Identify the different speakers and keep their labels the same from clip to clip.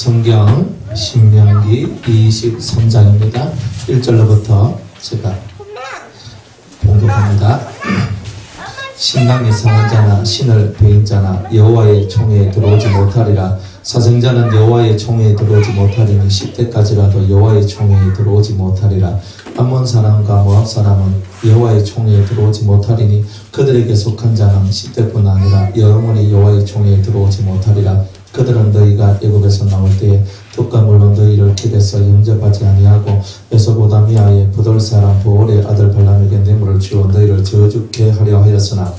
Speaker 1: 성경 신명기 23장입니다. 1절로부터 제가 봉독합니다. 신랑이 상한 자나 신을 베인 자나 여호와의 총회에 들어오지 못하리라. 사생자는 여호와의 총회에 들어오지 못하리니 10대까지라도 여호와의 총회에 들어오지 못하리라. 암몬 사람과 모압 사람은 여호와의 총회에 들어오지 못하리니 그들에게 속한 자는 10대뿐 아니라 영원히 여호와의 총회에 들어오지 못하리라. 그들은 너희가 애굽에서 나올 때에 족과 물로 너희를 길에서 영접하지 아니하고 메소포다미아의 부돌 사람 보올의 아들 발람에게 뇌물을 주어 너희를 저주케 하려 하였으나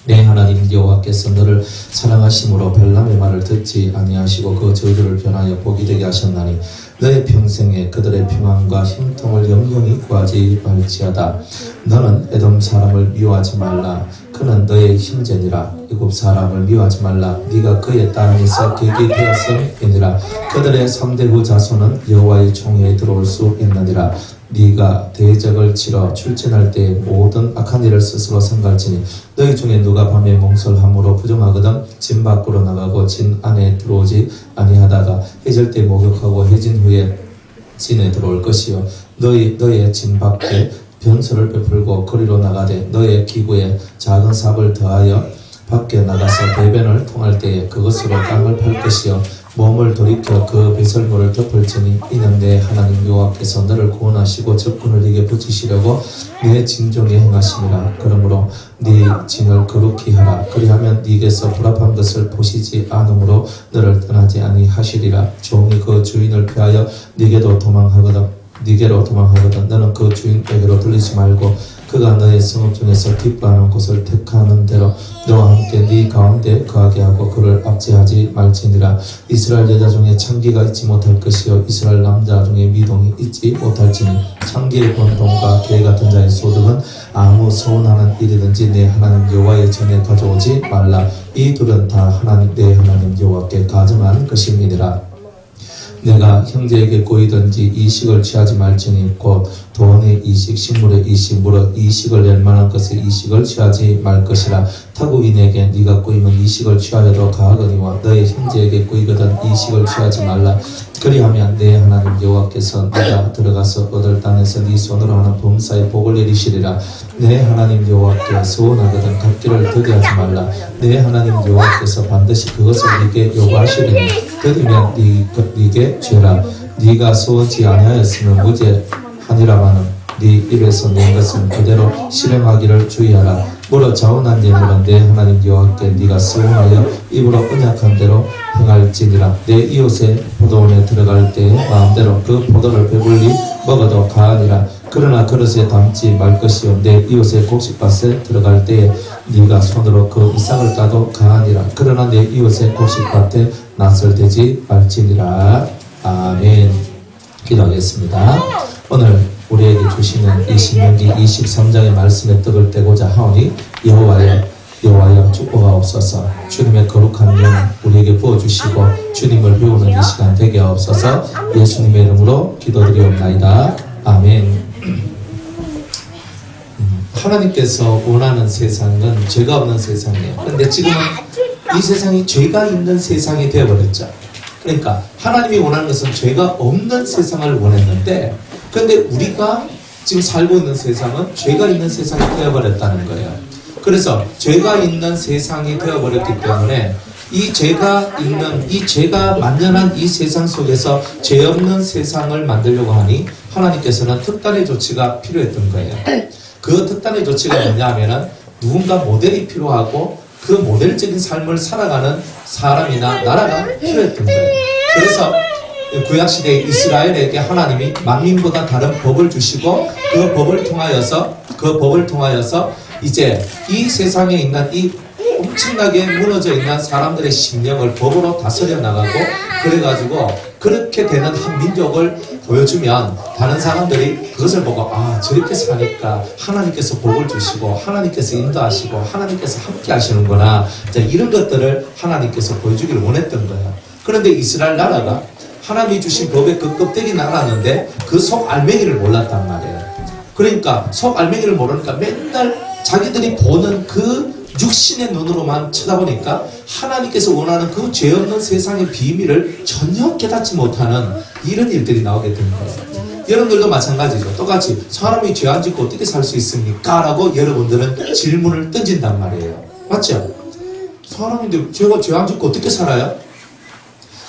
Speaker 1: 내 하나님 여호와께서 너를 사랑하심으로 발람의 말을 듣지 아니하시고 그 저주를 변하여 복이 되게 하셨나니 너의 평생에 그들의 평안과 힘통을 영영히 구하지 말지어다. 너는 에돔 사람을 미워하지 말라. 그는 너의 힘제니라. 애굽 사람을 미워하지 말라. 네가 그의 땅에서 객이 되었음이니라. 그들의 3대 후 자손은 여호와의 총회에 들어올 수 있느니라. 네가 대적을 치러 출전할 때 모든 악한 일을 스스로 삼갈지니 너희 중에 누가 밤에 몽설함으로 부정하거든 진 밖으로 나가고 진 안에 들어오지 아니하다가 해질 때 목욕하고 해진 후에 진에 들어올 것이요 너의 진 밖에 변소를 베풀고 거리로 나가되 너의 기구에 작은 삽을 더하여 밖에 나가서 대변을 통할 때에 그것으로 땅을 팔 것이요 몸을 돌이켜 그 배설물을 덮을지니 이는 내 하나님 여호와께서 너를 구원하시고 적군을 네게 붙이시려고 내 진종에 행하심이라. 그러므로 네 진을 거룩히 하라. 그리하면 네게서 불합한 것을 보시지 않으므로 너를 떠나지 아니하시리라. 종이 그 주인을 피하여 네게로 도망하거든 너는 그 주인에게로 들리지 말고 그가 너의 성읍 중에서 기뻐하는 곳을 택하는 대로 너와 함께 네 가운데 거하게 하고 그를 압제하지 말지니라. 이스라엘 여자 중에 창기가 있지 못할 것이요 이스라엘 남자 중에 미동이 있지 못할지니 창기의 권동과 개 같은 자의 소득은 아무 서운하는 일이든지 내 하나님 여호와의 전에 가져오지 말라. 이 둘은 다 내 하나님 여호와께 가정한 것임이니라. 내가 형제에게 고이든지 이식을 취하지 말지니 곧 돈의 이식, 식물의 이식, 무릇 이식을 낼 만한 것의 이식을 취하지 말 것이라. 타국인에게 네가 꼬이면 이식을 취하여도 가하거니와 너의 형제에게 꼬이거든 이식을 취하지 말라. 그리하면 내 하나님 여호와께서 네가 들어가서 얻을 땅에서 네 손으로 하는 범사에 복을 내리시리라. 내 하나님 여호와께 서원하거든 갚기를 더디하지 말라. 내 하나님 여호와께서 반드시 그것을 네게 요구하시리니 더디면 네게 죄라. 네가 서원치 아니하였으면 무죄하니라마는 네 입에서 낸 것은 그대로 실행하기를 주의하라. 무릇 자원한 예물은 내 하나님 여호와께 네가 서원하여 입으로 언약한 대로 행할지니라. 내 이웃의 포도원에 들어갈 때에 마음대로 그 포도를 배불리 먹어도 가하니라. 그러나 그릇에 담지 말 것이요 내 이웃의 곡식밭에 들어갈 때에 네가 손으로 그 이삭을 따도 가하니라. 그러나 내 이웃의 곡식밭에 낯을 대지 말지니라. 아멘. 기도하겠습니다. 오늘 우리에게 주시는 이 신명기 23장의 말씀에 떡을 떼고자 하오니 여호와여 축복하옵소서. 주님의 거룩한 영 우리에게 부어주시고 주님을 배우는 이 시간 되게 하옵소서. 예수님의 이름으로 기도드리옵나이다. 아멘. 하나님께서 원하는 세상은 죄가 없는 세상이에요. 그런데 지금은 이 세상이 죄가 있는 세상이 되어버렸죠. 그러니까 하나님이 원하는 것은 죄가 없는 세상을 원했는데 그런데 우리가 지금 살고 있는 세상은 죄가 있는 세상이 되어버렸다는 거예요. 그래서 죄가 있는 세상이 되어버렸기 때문에 이 죄가 만연한 이 세상 속에서 죄 없는 세상을 만들려고 하니 하나님께서는 특단의 조치가 필요했던 거예요. 그 특단의 조치가 뭐냐 하면은 누군가 모델이 필요하고 그 모델적인 삶을 살아가는 사람이나 나라가 필요했던 거예요. 그래서 구약시대의 이스라엘에게 하나님이 만민보다 다른 법을 주시고 그 법을 통하여서 이제 이 세상에 있는 이 엄청나게 무너져 있는 사람들의 심령을 법으로 다스려 나가고 그래가지고 그렇게 되는 한 민족을 보여주면 다른 사람들이 그것을 보고 저렇게 사니까 하나님께서 복을 주시고 하나님께서 인도하시고 하나님께서 함께 하시는구나. 이런 것들을 하나님께서 보여주기를 원했던 거예요. 그런데 이스라엘 나라가 하나님이 주신 법의 그 껍데기는 알았는데 그 속 알맹이를 몰랐단 말이에요. 그러니까 속 알맹이를 모르니까 맨날 자기들이 보는 그 육신의 눈으로만 쳐다보니까 하나님께서 원하는 그 죄 없는 세상의 비밀을 전혀 깨닫지 못하는 이런 일들이 나오게 되는 거예요. 여러분들도 마찬가지죠. 똑같이 사람이 죄 안 짓고 어떻게 살 수 있습니까? 라고 여러분들은 질문을 던진단 말이에요. 맞죠? 사람인데 제가 죄 안 짓고 어떻게 살아요?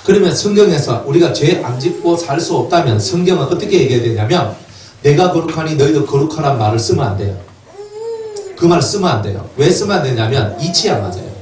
Speaker 1: 그러면 성경에서 우리가 죄 안 짓고 살 수 없다면 성경은 어떻게 얘기해야 되냐면 내가 거룩하니 너희도 거룩하란 말을 쓰면 안 돼요. 그 말을 쓰면 안 돼요. 왜 쓰면 안 되냐면 이치에 안 맞아요.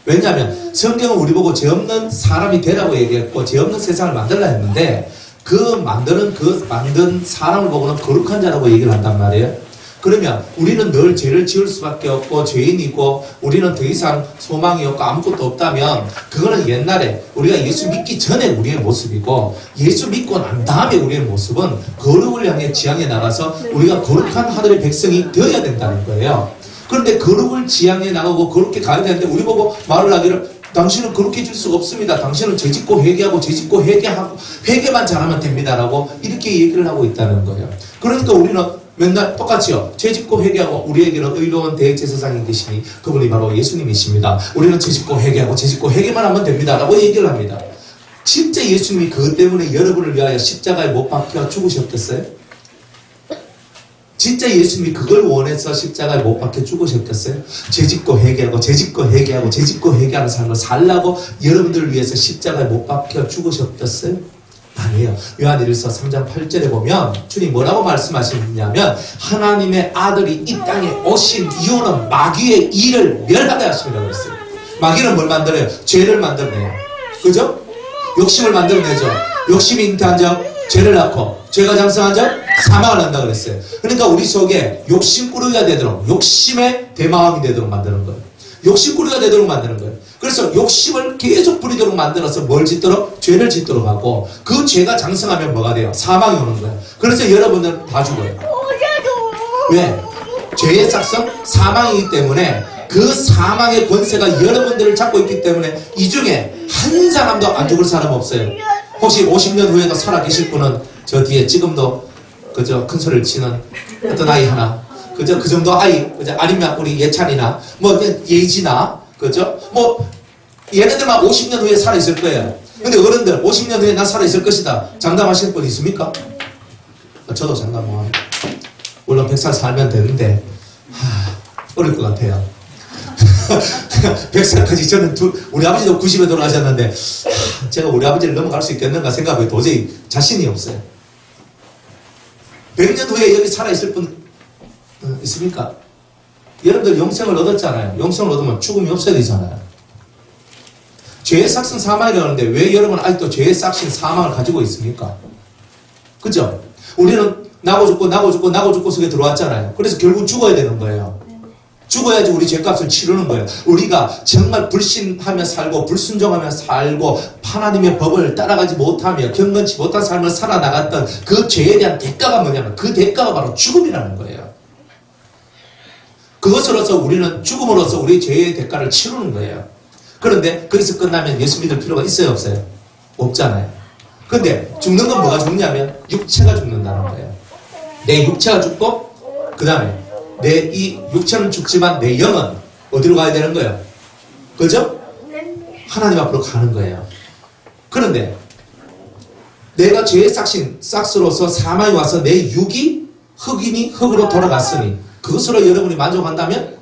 Speaker 1: 왜냐하면 성경은 우리 보고 죄 없는 사람이 되라고 얘기했고 죄 없는 세상을 만들라 했는데 그 만든 사람을 보고는 거룩한 자라고 얘기를 한단 말이에요. 그러면 우리는 늘 죄를 지을 수밖에 없고 죄인이고 우리는 더 이상 소망이 없고 아무것도 없다면 그거는 옛날에 우리가 예수 믿기 전에 우리의 모습이고 예수 믿고 난 다음에 우리의 모습은 거룩을 향해 지향해 나가서 우리가 거룩한 하늘의 백성이 되어야 된다는 거예요. 그런데 거룩을 지향해 나가고 그렇게 가야 되는데 우리 보고 말을 하기를 당신은 그렇게 해줄 수가 없습니다. 당신은 죄짓고 회개하고 죄짓고 회개하고 회개만 잘하면 됩니다라고 이렇게 얘기를 하고 있다는 거예요. 그러니까 우리는 맨날 똑같이요. 죄짓고 회개하고 우리에게는 의로운 대제사장이 계시니 그분이 바로 예수님이십니다. 우리는 죄짓고 회개하고 죄짓고 회개만 하면 됩니다. 라고 얘기를 합니다. 진짜 예수님이 그것 때문에 여러분을 위하여 십자가에 못 박혀 죽으셨겠어요? 진짜 예수님이 그걸 원해서 십자가에 못 박혀 죽으셨겠어요? 죄짓고 회개하고 죄짓고 회개하고 죄짓고 회개하는 삶을 살라고 여러분들을 위해서 십자가에 못 박혀 죽으셨겠어요? 아니에요. 요한일서 3장 8절에 보면 주님 뭐라고 말씀하시냐면 하나님의 아들이 이 땅에 오신 이유는 마귀의 일을 멸하게 하심이라고 했어요. 마귀는 뭘 만들어요? 죄를 만들어내요. 그죠? 욕심을 만들어내죠. 욕심이 잉태한 자 죄를 낳고 죄가 장성한 자 사망을 한다 그랬어요. 그러니까 우리 속에 욕심꾸러기가 되도록 욕심의 대마왕이 되도록 만드는 거예요. 욕심꾸러기가 되도록 만드는 거예요. 그래서 욕심을 계속 부리도록 만들어서 뭘 짓도록? 죄를 짓도록 하고 그 죄가 장성하면 뭐가 돼요? 사망이 오는 거예요. 그래서 여러분들은 다 죽어요. 왜? 죄의 삭성? 사망이기 때문에 그 사망의 권세가 여러분들을 잡고 있기 때문에 이 중에 한 사람도 안 죽을 사람 없어요. 혹시 50년 후에도 살아계실 분은 저 뒤에 지금도 그저 큰 소리를 치는 어떤 아이 하나 그저 그 정도 아이 그저 아니면 우리 예찬이나 뭐 예지나 그죠? 뭐 얘네들만 50년 후에 살아있을 거예요. 근데 어른들 50년 후에 나 살아있을 것이다 장담하시는 분 있습니까? 저도 장담 뭐 물론 100살 살면 되는데 어릴 것 같아요. 100살까지 저는 우리 아버지도 90에 돌아가셨는데 제가 우리 아버지를 넘어갈 수 있겠는가 생각해 도저히 자신이 없어요. 100년 후에 여기 살아있을 분 있습니까? 여러분들 영생을 얻었잖아요. 영생을 얻으면 죽음이 없어야 되잖아요. 죄의 삭신 사망이라고 하는데 왜 여러분은 아직도 죄의 삭신 사망을 가지고 있습니까? 그죠? 우리는 나고 죽고 속에 들어왔잖아요. 그래서 결국 죽어야 되는 거예요. 죽어야지 우리 죄값을 치르는 거예요. 우리가 정말 불신하며 살고 불순종하며 살고 하나님의 법을 따라가지 못하며 경건치 못한 삶을 살아나갔던 그 죄에 대한 대가가 뭐냐면 그 대가가 바로 죽음이라는 거예요. 그것으로서 우리는 죽음으로써 우리 죄의 대가를 치르는 거예요. 그런데 거기서 끝나면 예수 믿을 필요가 있어요 없어요? 없잖아요. 그런데 죽는 건 뭐가 죽냐면 육체가 죽는다는 거예요. 내 육체가 죽고 그 다음에 내 이 육체는 죽지만 내 영은 어디로 가야 되는 거예요? 그죠? 하나님 앞으로 가는 거예요. 그런데 내가 죄의 싹스로서 사망이 와서 내 육이 흙이니 흙으로 돌아갔으니 그것으로 여러분이 만족한다면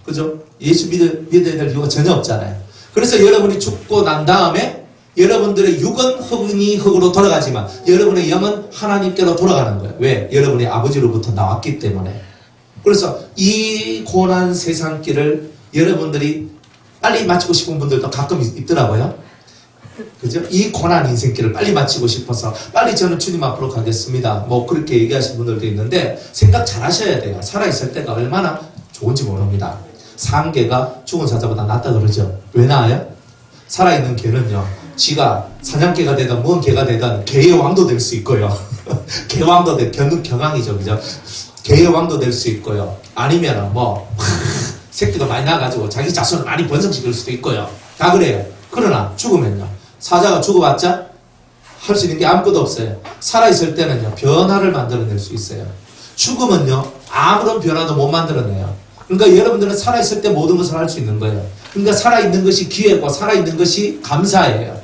Speaker 1: 그죠? 예수 믿어야 될 이유가 전혀 없잖아요. 그래서 여러분이 죽고 난 다음에 여러분들의 육은 흙이니 흙으로 돌아가지만 여러분의 영은 하나님께로 돌아가는 거예요. 왜? 여러분의 아버지로부터 나왔기 때문에. 그래서 이 고난 세상길을 여러분들이 빨리 마치고 싶은 분들도 가끔 있더라고요. 그죠? 이 고난 인생길을 빨리 마치고 싶어서 빨리 저는 주님 앞으로 가겠습니다. 뭐 그렇게 얘기하시는 분들도 있는데 생각 잘 하셔야 돼요. 살아있을 때가 얼마나 좋은지 모릅니다. 산개가 죽은 사자보다 낫다 그러죠. 왜 나아요? 살아있는 개는요. 지가 사냥개가 되든 뭔 개가 되든 개의 왕도 될 수 있고요. 개왕도 경왕이죠. 그죠? 개의 왕도 될 수 있고요. 아니면은 뭐 새끼도 많이 나가지고 자기 자손을 많이 번성시킬 수도 있고요. 다 그래요. 그러나 죽으면요. 사자가 죽어봤자 할 수 있는 게 아무것도 없어요. 살아있을 때는요. 변화를 만들어낼 수 있어요. 죽으면요. 아무런 변화도 못 만들어내요. 그러니까 여러분들은 살아있을 때 모든 것을 할 수 있는 거예요. 그러니까 살아있는 것이 기회고 살아있는 것이 감사예요.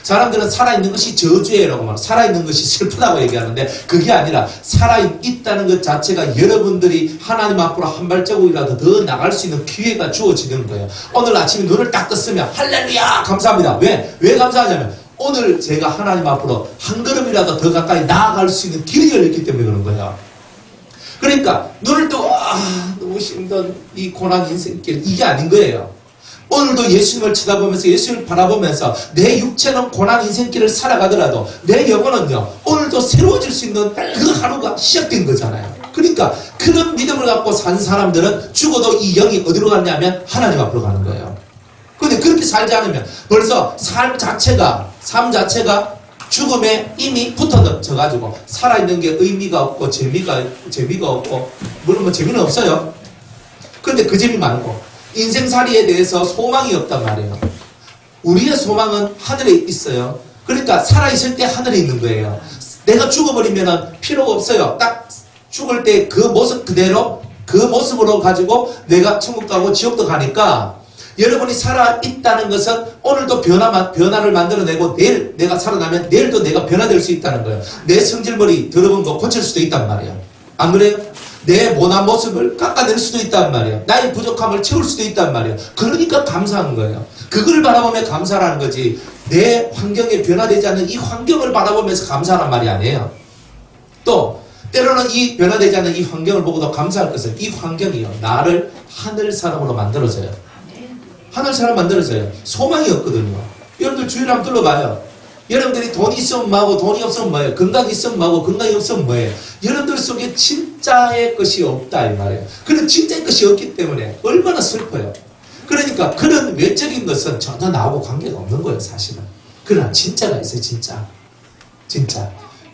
Speaker 1: 사람들은 살아있는 것이 저주예라고 말해요. 살아있는 것이 슬프다고 얘기하는데 그게 아니라 살아있다는 것 자체가 여러분들이 하나님 앞으로 한 발자국이라도 더 나갈 수 있는 기회가 주어지는 거예요. 오늘 아침에 눈을 딱 떴으면 할렐루야 감사합니다. 왜 감사하냐면 오늘 제가 하나님 앞으로 한 걸음이라도 더 가까이 나아갈 수 있는 길이 열렸기 때문에 그런 거예요. 그러니까 눈을 뜨고 너무 힘든 이 고난 인생길 이게 아닌 거예요. 오늘도 예수님을 쳐다보면서 예수님을 바라보면서 내 육체는 고난 인생길을 살아가더라도 내 영혼은요 오늘도 새로워질 수 있는 그 하루가 시작된 거잖아요. 그러니까 그런 믿음을 갖고 산 사람들은 죽어도 이 영이 어디로 갔냐면 하나님 앞으로 가는 거예요. 그런데 그렇게 살지 않으면 벌써 삶 자체가 죽음에 이미 붙어져가지고 살아있는 게 의미가 없고 재미가 없고 물론 뭐 재미는 없어요. 그런데 그 재미 말고 인생살이에 대해서 소망이 없단 말이에요. 우리의 소망은 하늘에 있어요. 그러니까 살아있을 때 하늘에 있는 거예요. 내가 죽어버리면 필요가 없어요. 딱 죽을 때 그 모습 그대로 그 모습으로 가지고 내가 천국 가고 지옥도 가니까 여러분이 살아있다는 것은 오늘도 변화를 만들어내고 내일 내가 살아나면 내일도 내가 변화될 수 있다는 거예요. 내 성질머리 더러운 거 고칠 수도 있단 말이에요. 안 그래요? 내 모난 모습을 깎아낼 수도 있단 말이에요. 나의 부족함을 채울 수도 있단 말이에요. 그러니까 감사하는 거예요. 그걸 바라보며 감사라는 거지 내 환경에 변화되지 않는 이 환경을 바라보면서 감사란 말이 아니에요. 또 때로는 이 변화되지 않는 이 환경을 보고도 감사할 것은 이 환경이요 나를 하늘 사람으로 만들어줘요. 하늘 사람 만들어줘요. 소망이 없거든요. 여러분들 주위를 한번 둘러봐요. 여러분들이 돈이 있으면 뭐하고 돈이 없으면 뭐예요? 건강이 있으면 뭐하고 건강이 없으면 뭐예요? 여러분들 속에 진짜의 것이 없다 이 말이에요. 그런 진짜의 것이 없기 때문에 얼마나 슬퍼요. 그러니까 그런 외적인 것은 전혀 나하고 관계가 없는 거예요 사실은. 그러나 진짜가 있어요. 진짜.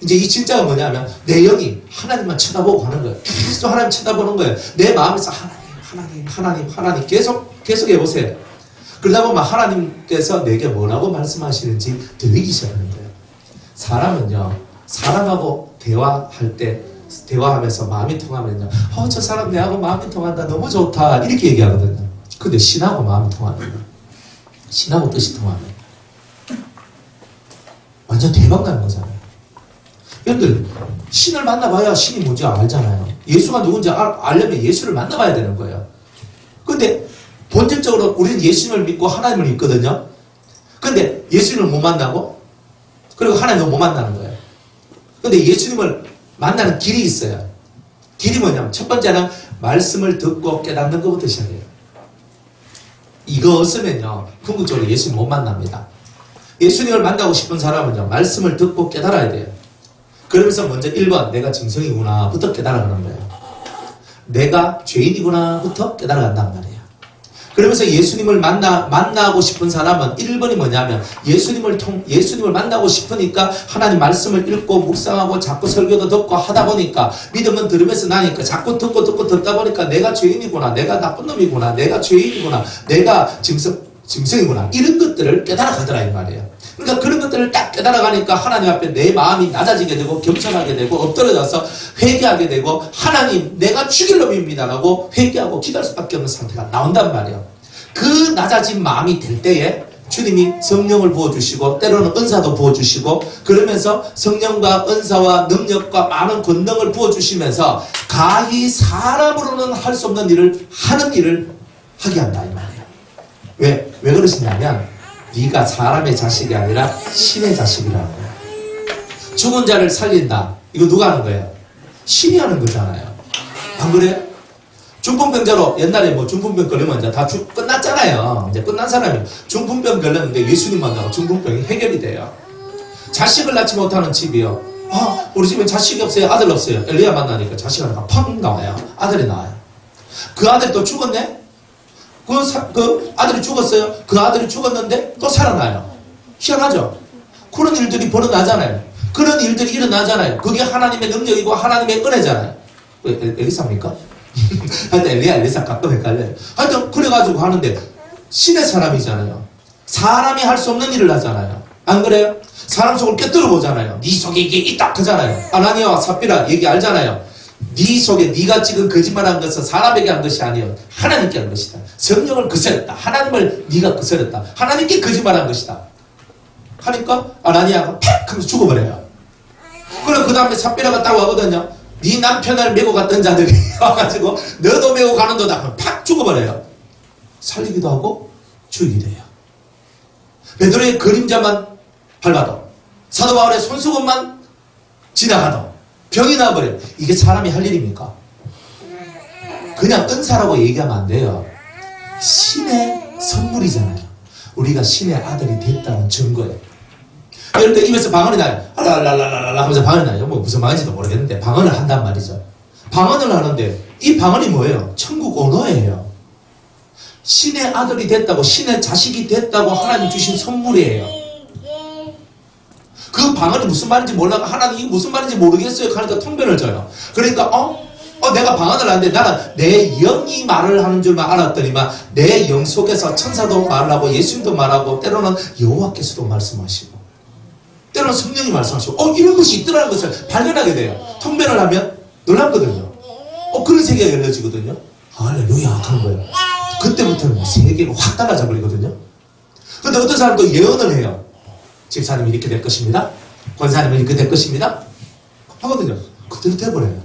Speaker 1: 이제 이 진짜가 뭐냐면 내 영이 하나님만 쳐다보고 가는 거예요. 계속 하나님 쳐다보는 거예요. 내 마음에서 하나님 계속 해보세요. 그러다 보면 하나님께서 내게 뭐라고 말씀하시는지 들리기 시작하는 거예요. 사람은요 사람하고 대화하면서 마음이 통하면요 저 사람 내하고 마음이 통한다 너무 좋다 이렇게 얘기하거든요. 근데 신하고 마음이 통하면 신하고 뜻이 통하면 완전 대박 나는 거잖아요. 여러분들 신을 만나봐야 신이 뭔지 알잖아요. 예수가 누군지 알려면 예수를 만나봐야 되는 거예요. 근데 본질적으로 우리는 예수님을 믿고 하나님을 믿거든요. 근데 예수님을 못 만나고 그리고 하나님을 못 만나는 거예요. 근데 예수님을 만나는 길이 있어요. 길이 뭐냐면 첫 번째는 말씀을 듣고 깨닫는 것부터 시작해요. 이거 없으면요 궁극적으로 예수님 못 만납니다. 예수님을 만나고 싶은 사람은요 말씀을 듣고 깨달아야 돼요. 그러면서 먼저 1번 내가 짐승이구나 부터 깨달아가는 거예요. 내가 죄인이구나 부터 깨달아간단 말이에요. 그러면서 예수님을 만나고 싶은 사람은 1번이 뭐냐면 예수님을 만나고 싶으니까 하나님 말씀을 읽고 묵상하고 자꾸 설교도 듣고 하다 보니까 믿음은 들으면서 나니까 자꾸 듣고 듣다 보니까 내가 죄인이구나 내가 나쁜 놈이구나 내가 죄인이구나 내가 짐승이구나 이런 것들을 깨달아가더라 이 말이에요. 그러니까 그런 것들을 딱 깨달아가니까 하나님 앞에 내 마음이 낮아지게 되고 겸손하게 되고 엎드려져서 회개하게 되고 하나님 내가 죽일 놈입니다 라고 회개하고 기도할 수밖에 없는 상태가 나온단 말이에요. 그 낮아진 마음이 될 때에 주님이 성령을 부어주시고 때로는 은사도 부어주시고 그러면서 성령과 은사와 능력과 많은 권능을 부어주시면서 가히 사람으로는 할 수 없는 일을 하는 일을 하게 한다 이 말이에요. 왜 그러시냐면 네가 사람의 자식이 아니라 신의 자식이라고. 죽은 자를 살린다. 이거 누가 하는 거예요? 신이 하는 거잖아요. 안 그래요? 중풍병자로 옛날에 뭐 중풍병 걸리면 이제 다 끝났잖아요. 이제 끝난 사람이 중풍병 걸렸는데 예수님 만나고 중풍병이 해결이 돼요. 자식을 낳지 못하는 집이요. 우리 집에 자식이 없어요. 아들 없어요. 엘리야 만나니까 자식 하나가 펑 나와요. 아들이 나와요. 그 아들이 또 죽었네? 그 아들이 죽었어요. 그 아들이 죽었는데 또 살아나요. 희한하죠? 그런 일들이 벌어나잖아요. 그런 일들이 일어나잖아요. 그게 하나님의 능력이고 하나님의 은혜잖아요. 엘리사입니까? 하여튼 엘리사 가끔 헷갈려요. 하여튼 그래가지고 하는데 신의 사람이잖아요. 사람이 할 수 없는 일을 하잖아요. 안 그래요? 사람 속을 꿰뚫어 보잖아요. 네 속에 이게 있다 하잖아요. 아나니아와 삽비라 얘기 알잖아요. 네 속에 네가 지금 거짓말한 것은 사람에게 한 것이 아니요 하나님께 한 것이다. 성령을 거스렸다. 하나님을 네가 거스렸다. 하나님께 거짓말한 것이다. 하니까 아나니아가 팍 하면서 죽어버려요. 그럼 그 다음에 삽비라가 딱 와거든요. 네 남편을 메고 갔던 자들이 와가지고 너도 메고 가는도다 하면 팍 죽어버려요. 살리기도 하고 죽이기도 해요. 베드로의 그림자만 밟아도 사도 바울의 손수건만 지나가도 병이 나버려요. 이게 사람이 할 일입니까? 그냥 은사라고 얘기하면 안 돼요. 신의 선물이잖아요. 우리가 신의 아들이 됐다는 증거예요. 이럴 때 입에서 방언이 나요. 알랄랄랄랄 하면서 방언이 나요. 뭐 무슨 방언인지도 모르겠는데 방언을 한단 말이죠. 방언을 하는데 이 방언이 뭐예요? 천국 언어예요. 신의 아들이 됐다고, 신의 자식이 됐다고 하나님 주신 선물이에요. 그 방언이 무슨 말인지 몰라가 하나님 이게 무슨 말인지 모르겠어요. 그러니까 통변을 줘요. 그러니까 내가 방언을 하는데 나는 내 영이 말을 하는 줄만 알았더니만 내 영 속에서 천사도 말하고 예수님도 말하고 때로는 여호와께서도 말씀하시고 때로는 성령이 말씀하시고 이런 것이 있더라는 것을 발견하게 돼요. 통변을 하면 놀랍거든요. 그런 세계가 열려지거든요. 할렐루야 하는 거예요. 그때부터는 세계가 확 달라져 버리거든요. 그런데 어떤 사람도 예언을 해요. 집사님이 이렇게 될 것입니다. 권사님은 이렇게 될 것입니다. 하거든요. 그대로 돼버려요.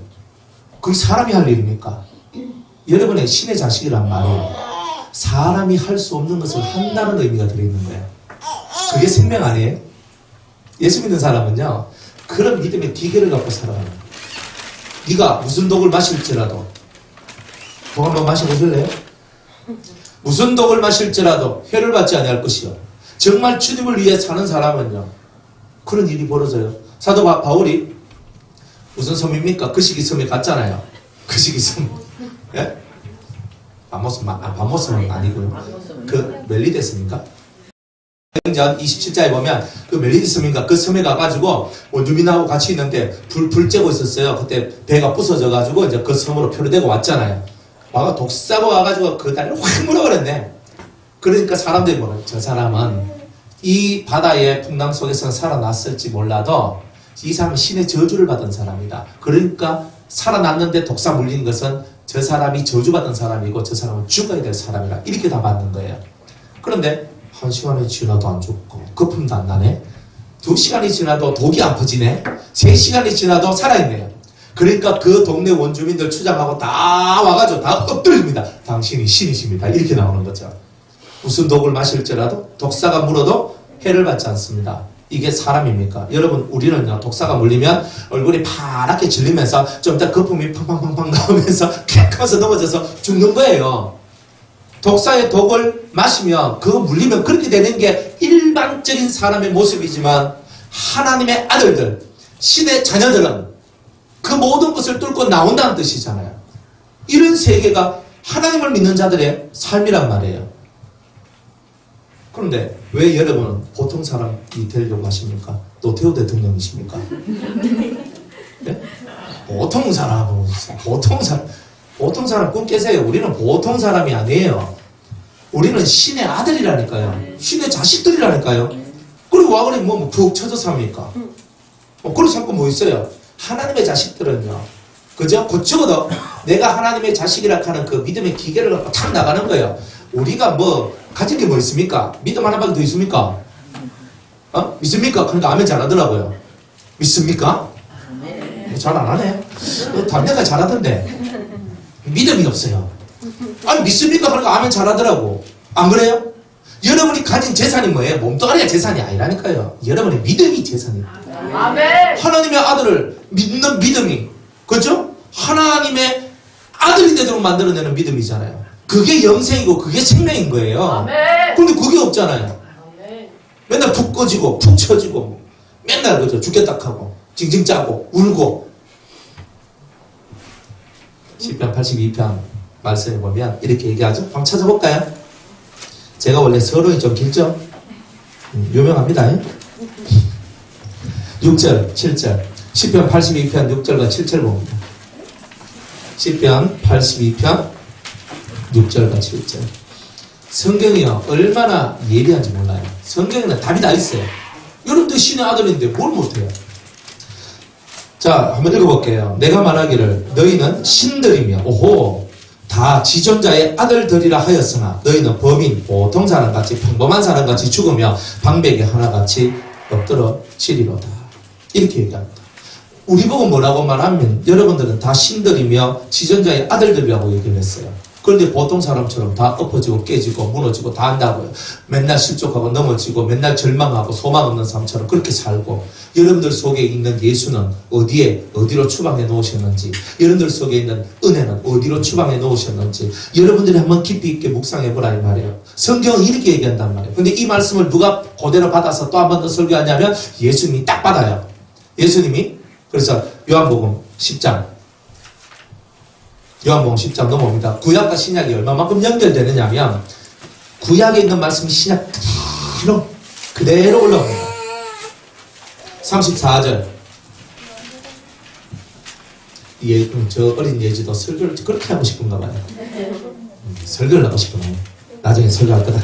Speaker 1: 그게 사람이 할 일입니까? 여러분의 신의 자식이란 말이에요. 사람이 할 수 없는 것을 한다는 의미가 들어있는 거예요. 그게 생명 아니에요? 예수 믿는 사람은요. 그런 믿음의 기계를 갖고 살아가는 거예요. 네가 무슨 독을 마실지라도 독 한번 마셔보실래요? 무슨 독을 마실지라도 해를 받지 아니할 것이요. 정말 주님을 위해 사는 사람은요. 그런 일이 벌어져요. 사도 바울이 무슨 섬입니까? 그 시기 섬에 갔잖아요. 그 시기 섬. 예? 밤모섬은 아니고요. 그 멜리데 섬인가? 전 27자에 보면 그 멜리데 섬인가 그 섬에 가가지고 원주민하고 같이 있는데 불 쬐고 있었어요. 그때 배가 부서져가지고 이제 그 섬으로 표류되고 왔잖아요. 와가 독사고 와가지고 그 다리를 확 물어버렸네. 그러니까 사람들이 뭐래? 저 사람은 이 바다의 풍랑 속에서 살아났을지 몰라도 이 사람은 신의 저주를 받은 사람이다. 그러니까 살아났는데 독사 물린 것은 저 사람이 저주받은 사람이고 저 사람은 죽어야 될 사람이라 이렇게 다 받는 거예요. 그런데 1시간이 지나도 안 죽고 거품도 안 나네. 2시간이 지나도 독이 안 퍼지네. 3시간이 지나도 살아있네요. 그러니까 그 동네 원주민들 추장하고 다 와가지고 다 엎드립니다. 당신이 신이십니다. 이렇게 나오는 거죠. 무슨 독을 마실지라도 독사가 물어도 해를 받지 않습니다. 이게 사람입니까? 여러분 우리는요 독사가 물리면 얼굴이 파랗게 질리면서 좀 이따 거품이 팡팡팡팡 나오면서 캬 하면서 넘어져서 죽는 거예요. 독사의 독을 마시면 그거 물리면 그렇게 되는 게 일반적인 사람의 모습이지만 하나님의 아들들 신의 자녀들은 그 모든 것을 뚫고 나온다는 뜻이잖아요. 이런 세계가 하나님을 믿는 자들의 삶이란 말이에요. 그런데 왜 여러분은 보통 사람이 되려고 하십니까? 노태우 대통령이십니까? 네? 보통 사람 꿈 깨세요. 우리는 보통 사람이 아니에요. 우리는 신의 아들이라니까요. 신의 자식들이라니까요. 그리고 와 그래 푹 쳐져서 합니까? 그런 사건 뭐 있어요? 하나님의 자식들은요. 그죠? 그쪽도 내가 하나님의 자식이라 하는 그 믿음의 기계를 갖고 탁 나가는 거예요. 우리가 가진 게 뭐 있습니까? 믿음 하나밖에 더 있습니까? 믿습니까? 그러니까 아멘 잘하더라고요. 믿습니까? 잘 안 하네. 담배가 잘하던데. 믿음이 없어요. 아니 믿습니까? 그러니까 아멘 잘하더라고. 안 그래요? 여러분이 가진 재산이 뭐예요? 몸뚱아리가 재산이 아니라니까요. 여러분의 믿음이 재산이에요. 아멘. 하나님의 아들을 믿는 믿음이 그렇죠? 하나님의 아들이 되도록 만들어내는 믿음이잖아요. 그게 영생이고 그게 생명인 거예요. 아멘. 그런데 그게 없잖아요. 아멘. 맨날 푹 꺼지고 푹 쳐지고 맨날 그죠? 죽겠다 하고 징징 짜고 울고. 시편 82편 말씀에 보면 이렇게 얘기하죠. 한번 찾아볼까요? 제가 원래 서론이 좀 길죠? 유명합니다. 6절, 7절. 시편 82편 6절과 7절 봅니다. 시편 82편 6절과 7절. 성경이요 얼마나 예리한지 몰라요. 성경에는 답이 다 있어요. 여러분들 신의 아들인데 뭘 못해요. 자, 한번 읽어볼게요. 내가 말하기를 너희는 신들이며 오호 다 지존자의 아들들이라 하였으나 너희는 범인 보통 사람같이 평범한 사람같이 죽으며 방백이 하나같이 엎드러지리로다. 이렇게 얘기합니다. 우리 보고 뭐라고 말하면 여러분들은 다 신들이며 지존자의 아들들이라고 얘기를 했어요. 그런데 보통 사람처럼 다 엎어지고 깨지고 무너지고 다 한다고요. 맨날 실족하고 넘어지고 맨날 절망하고 소망 없는 사람처럼 그렇게 살고, 여러분들 속에 있는 예수는 어디로 추방해 놓으셨는지, 여러분들 속에 있는 은혜는 어디로 추방해 놓으셨는지 여러분들이 한번 깊이 있게 묵상해 보라 이 말이에요. 성경은 이렇게 얘기한단 말이에요. 근데 이 말씀을 누가 그대로 받아서 또 한 번 더 설교하냐면 예수님이 딱 받아요. 예수님이. 그래서 요한복음 10장 넘어옵니다. 구약과 신약이 얼마만큼 연결되느냐 하면 구약에 있는 말씀이 신약 그대로 올라옵니다. 34절. 저 어린 예지도 설교를 그렇게 하고 싶은가 봐요. 설교를 하고 싶으면 나중에 설교할 거다.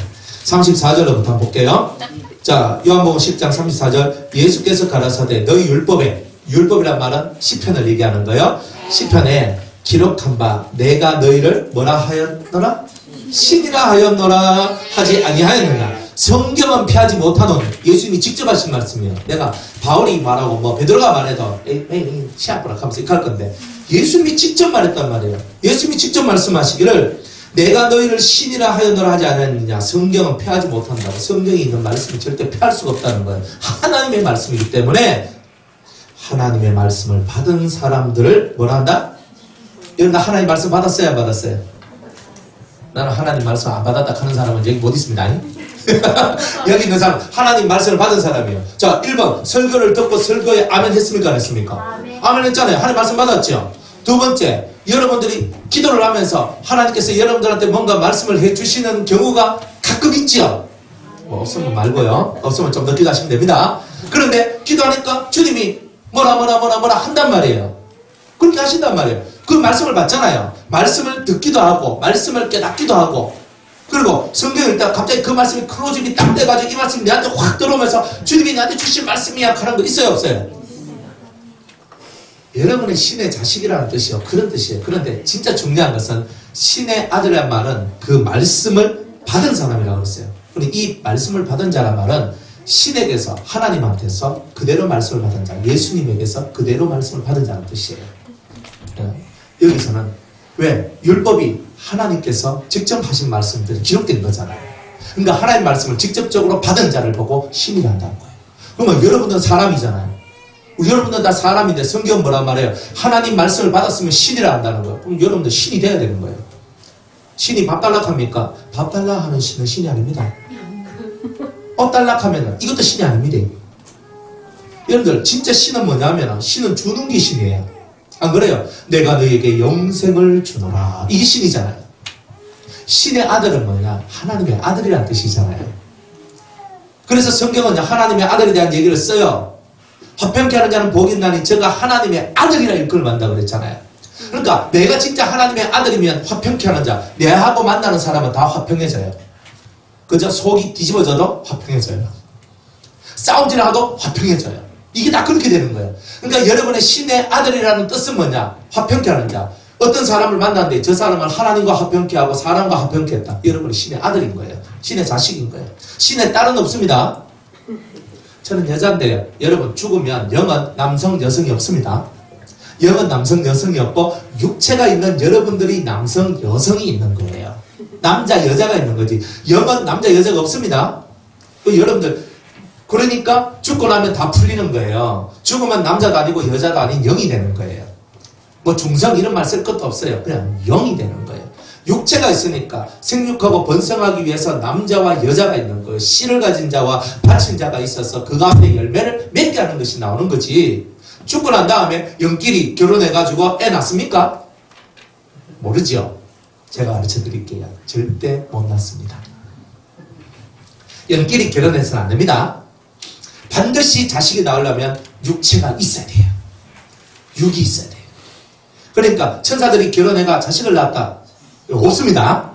Speaker 1: 34절로부터 한번 볼게요. 자, 요한복음 10장 34절. 예수께서 가라사대 너희 율법이란 말은 시편을 얘기하는 거예요. 시편에 기록한 바 내가 너희를 뭐라 하였노라? 신이라 하였노라 하지 아니하였느냐. 성경은 피하지 못하노니. 예수님이 직접 하신 말씀이에요. 내가 바울이 말하고 뭐 베드로가 말해도 에이 시합보라 하면서 이렇게 할 건데 예수님이 직접 말했단 말이에요. 예수님이 직접 말씀하시기를 내가 너희를 신이라 하였노라 하지 않았느냐. 성경은 피하지 못한다고. 성경에 있는 말씀은 절대 피할 수가 없다는 거예요. 하나님의 말씀이기 때문에 하나님의 말씀을 받은 사람들을 뭐라 한다? 여러분, 나 하나님 말씀 받았어요? 안 받았어요? 나는 하나님 말씀 안 받았다 하는 사람은 여기 못 있습니다. 아니? 여기 있는 사람 하나님 말씀을 받은 사람이에요. 자, 1번 설교를 듣고 설교에 아멘 했습니까? 안 했습니까? 아멘 했잖아요. 하나님 말씀 받았죠. 두 번째, 여러분들이 기도를 하면서 하나님께서 여러분들한테 뭔가 말씀을 해주시는 경우가 가끔 있죠. 뭐 없으면 말고요. 없으면 좀 더 기도하시면 됩니다. 그런데 기도하니까 주님이 뭐라 한단 말이에요. 그렇게 하신단 말이에요. 그 말씀을 받잖아요. 말씀을 듣기도 하고 말씀을 깨닫기도 하고, 그리고 성경을 읽다가 갑자기 그 말씀이 클로즈업이 딱 돼가지고 이 말씀이 내한테 확 들어오면서 주님이 나한테 주신 말씀이야 하는 거 있어요 없어요? 여러분의 신의 자식이라는 뜻이요, 그런 뜻이에요. 그런데 진짜 중요한 것은 신의 아들이라는 말은 그 말씀을 받은 사람이라고 그랬어요. 그런데 이 말씀을 받은 자란 말은 신에게서 하나님한테서 그대로 말씀을 받은 자, 예수님에게서 그대로 말씀을 받은 자는 뜻이에요. 여기서는 왜? 율법이 하나님께서 직접 하신 말씀들이 기록된 거잖아요. 그러니까 하나님 말씀을 직접적으로 받은 자를 보고 신이라 한다는 거예요. 그러면 여러분들은 사람이잖아요. 여러분들은 다 사람인데 성경은 뭐란 말이에요? 하나님 말씀을 받았으면 신이라 한다는 거예요. 그럼 여러분들 신이 돼야 되는 거예요. 신이 밥 달락 합니까? 밥 달락 하는 신은 신이 아닙니다. 달락 하면은 이것도 신이 아닙니다. 여러분들 진짜 신은 뭐냐면 신은 주는 게 신이에요. 안 그래요? 내가 너에게 영생을 주노라. 이게 신이잖아요. 신의 아들은 뭐냐? 하나님의 아들이라는 뜻이잖아요. 그래서 성경은 하나님의 아들에 대한 얘기를 써요. 화평케 하는 자는 복이 있나니 저가 하나님의 아들이라 일컬을 만다 그랬잖아요. 그러니까 내가 진짜 하나님의 아들이면 화평케 하는 자, 내하고 만나는 사람은 다 화평해져요. 그저 속이 뒤집어져도 화평해져요. 싸우질 않아도 화평해져요. 이게 다 그렇게 되는 거예요. 그러니까 여러분의 신의 아들이라는 뜻은 뭐냐? 화평케 하는 자. 어떤 사람을 만났는데 저 사람은 하나님과 화평케 하고 사람과 화평케 했다. 여러분이 신의 아들인 거예요. 신의 자식인 거예요. 신의 딸은 없습니다. 저는 여자인데요. 여러분 죽으면 영은 남성 여성이 없습니다. 영은 남성 여성이 없고 육체가 있는 여러분들이 남성 여성이 있는 거예요. 남자 여자가 있는 거지. 영은 남자 여자가 없습니다. 여러분들 그러니까 죽고 나면 다 풀리는 거예요. 죽으면 남자도 아니고 여자도 아닌 영이 되는 거예요. 뭐 중성 이런 말 쓸 것도 없어요. 그냥 영이 되는 거예요. 육체가 있으니까 생육하고 번성하기 위해서 남자와 여자가 있는 거예요. 씨를 가진 자와 바친 자가 있어서 그 가운데 열매를 맺게 하는 것이 나오는 거지. 죽고 난 다음에 영끼리 결혼해가지고 애 낳습니까? 모르죠. 제가 가르쳐 드릴게요. 절대 못 낳습니다. 영끼리 결혼해서는 안 됩니다. 반드시 자식이 나오려면 육체가 있어야 돼요. 육이 있어야 돼요. 그러니까 천사들이 결혼해가 자식을 낳았다. 없습니다.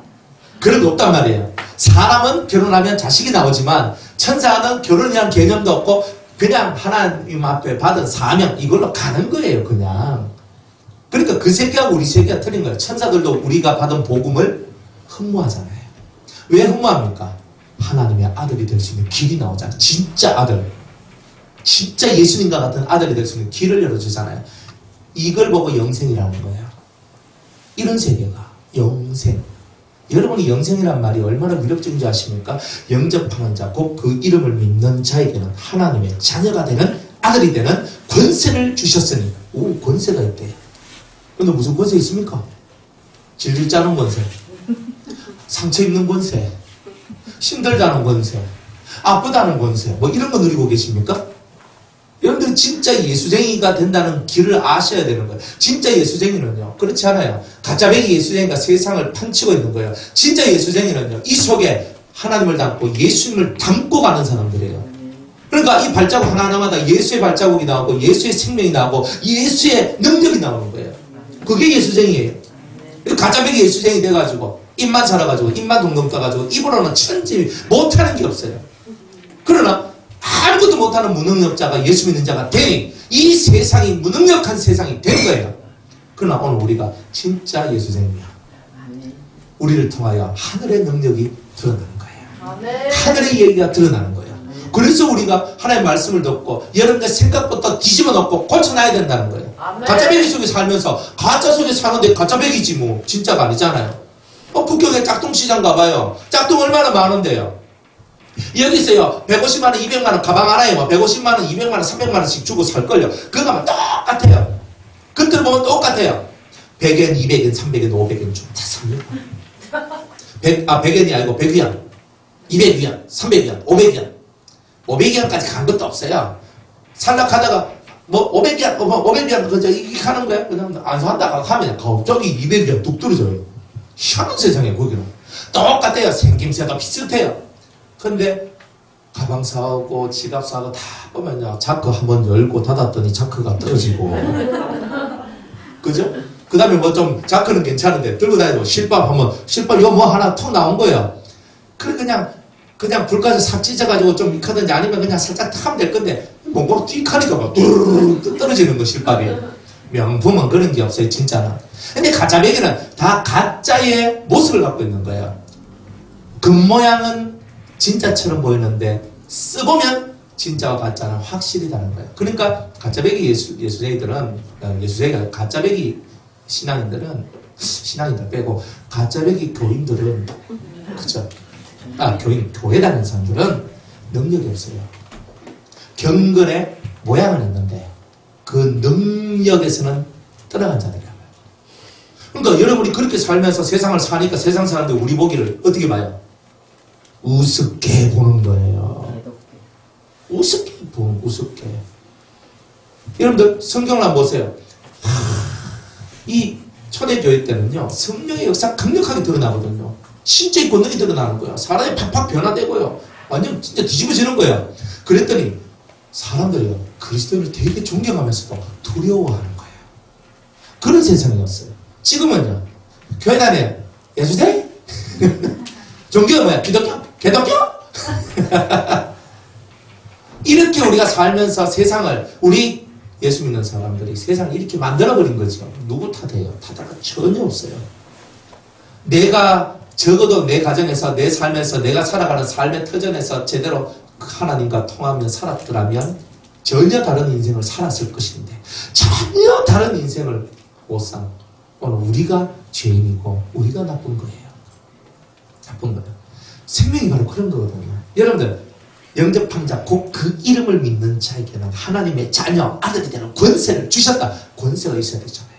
Speaker 1: 그런 거 없단 말이에요. 사람은 결혼하면 자식이 나오지만 천사는 결혼이란 개념도 없고 그냥 하나님 앞에 받은 사명 이걸로 가는 거예요. 그냥. 그러니까 그 세계하고 우리 세계가 틀린 거예요. 천사들도 우리가 받은 복음을 흠모하잖아요. 왜 흠모합니까? 하나님의 아들이 될 수 있는 길이 나오잖아요. 진짜 아들. 진짜 예수님과 같은 아들이 될 수 있는 길을 열어주잖아요. 이걸 보고 영생이라는 거예요. 이런 세계가 영생. 여러분이 영생이란 말이 얼마나 위력적인지 아십니까? 영접하는 자, 곧 그 이름을 믿는 자에게는 하나님의 자녀가 되는 아들이 되는 권세를 주셨으니. 오, 권세가 있대요. 근데 무슨 권세 있습니까? 질질 짜는 권세, 상처 입는 권세, 힘들다는 권세, 아프다는 권세, 뭐 이런 거 누리고 계십니까? 여러분들 진짜 예수쟁이가 된다는 길을 아셔야 되는 거예요. 진짜 예수쟁이는요, 그렇지 않아요. 가짜배기 예수쟁이가 세상을 판치고 있는 거예요. 진짜 예수쟁이는요, 이 속에 하나님을 담고 예수님을 담고 가는 사람들이에요. 그러니까 이 발자국 하나하나마다 예수의 발자국이 나오고 예수의 생명이 나오고 예수의 능력이 나오는 거예요. 그게 예수쟁이에요. 가짜배기 예수쟁이 돼가지고 입만 살아가지고 입만 동동 떠가지고 입으로는 천지 못하는 게 없어요. 그러나 아무것도 못하는 무능력자가 예수 믿는 자가 되니 이 세상이 무능력한 세상이 된 거예요. 그러나 오늘 우리가 진짜 예수쟁이야. 우리를 통하여 하늘의 능력이 드러나는 거예요. 하늘의 얘기가 드러나는 거예요. 그래서 우리가 하나님의 말씀을 듣고 여러분의 생각부터 뒤집어 놓고 고쳐놔야 된다는 거예요. 가짜배기 속에 살면서 가짜 속에 사는데 가짜배기지 뭐 진짜가 아니잖아요. 북경에 짝퉁시장 가봐요. 짝퉁 얼마나 많은데요. 여기서요 150만원 200만원 가방 하나에 뭐 150만원 200만원 300만원씩 주고 살걸요. 그거 가면 똑같아요. 겉으로 보면 똑같아요. 100엔 200엔 300엔 500엔 주고 다 삽니다. 100엔이 아니고 100위안 200위안 300위안 500위안 500위안까지 간 것도 없어요. 살락하다가 뭐 500위안 500위안 그저 이렇게 가는 거야. 그냥 안 산다가 가면 갑자기 200위안 뚝 떨어져요. 희한한 세상이에요. 거기는 똑같아요. 생김새도 비슷해요. 근데 가방 사오고 지갑 사오고 다 보면요 자크 한번 열고 닫았더니 자크가 떨어지고 그죠? 그 다음에 뭐 좀 자크는 괜찮은데 들고 다니고 실밥 한번 실밥 이거 뭐 하나 턱 나온 거예요. 그래 그냥 불까지 싹 찢어가지고 좀 익하든지 아니면 그냥 살짝 탁 하면 될 건데 몽골 띡 하니까 막 뚜루루루 떨어지는 거 실밥이. 명품은 그런 게 없어요. 진짜는. 근데 가짜배기는 다 가짜의 모습을 갖고 있는 거예요. 겉모양은 진짜처럼 보이는데 쓰보면 진짜와 가짜는 확실히 다른 거예요. 그러니까 가짜배기 예수쟁이들은 예수쟁이가 가짜배기 신앙인들 빼고 가짜배기 교인들은 그죠? 교회 다니는 사람들은 능력이 없어요. 경건의 모양은 있는데 그 능력에서는 떠나간 자들이라고요. 그러니까 여러분이 그렇게 살면서 세상을 사니까 세상 사람들 우리 보기를 어떻게 봐요? 우습게 보는 거예요. 우습게. 여러분들 성경을 한번 보세요. 이 초대교회 때는요 성령의 역사가 강력하게 드러나거든요. 진짜 권능이 드러나는 거예요. 사람이 팍팍 변화되고요. 완전 진짜 뒤집어지는 거예요. 그랬더니 사람들이요 그리스도를 되게 존경하면서도 두려워하는 거예요. 그런 세상이었어요. 지금은요 교회 다녀요. 예수쟁이? 종교가 뭐야? 기독교? 이렇게 우리가 살면서 세상을 우리 예수 믿는 사람들이 세상을 이렇게 만들어버린 거죠. 누구 탓이에요? 탓가 전혀 없어요. 내가 적어도 내 가정에서 내 삶에서 내가 살아가는 삶의 터전에서 제대로 하나님과 통하며 살았더라면 전혀 다른 인생을 살았을 것인데 전혀 다른 인생을 못 산 오늘 우리가 죄인이고 우리가 나쁜 거예요. 나쁜 거예요. 생명이 바로 그런 거거든요. 여러분들 영접한 자 곧 그 이름을 믿는 자에게는 하나님의 자녀 아들이 되는 권세를 주셨다. 권세가 있어야 되잖아요.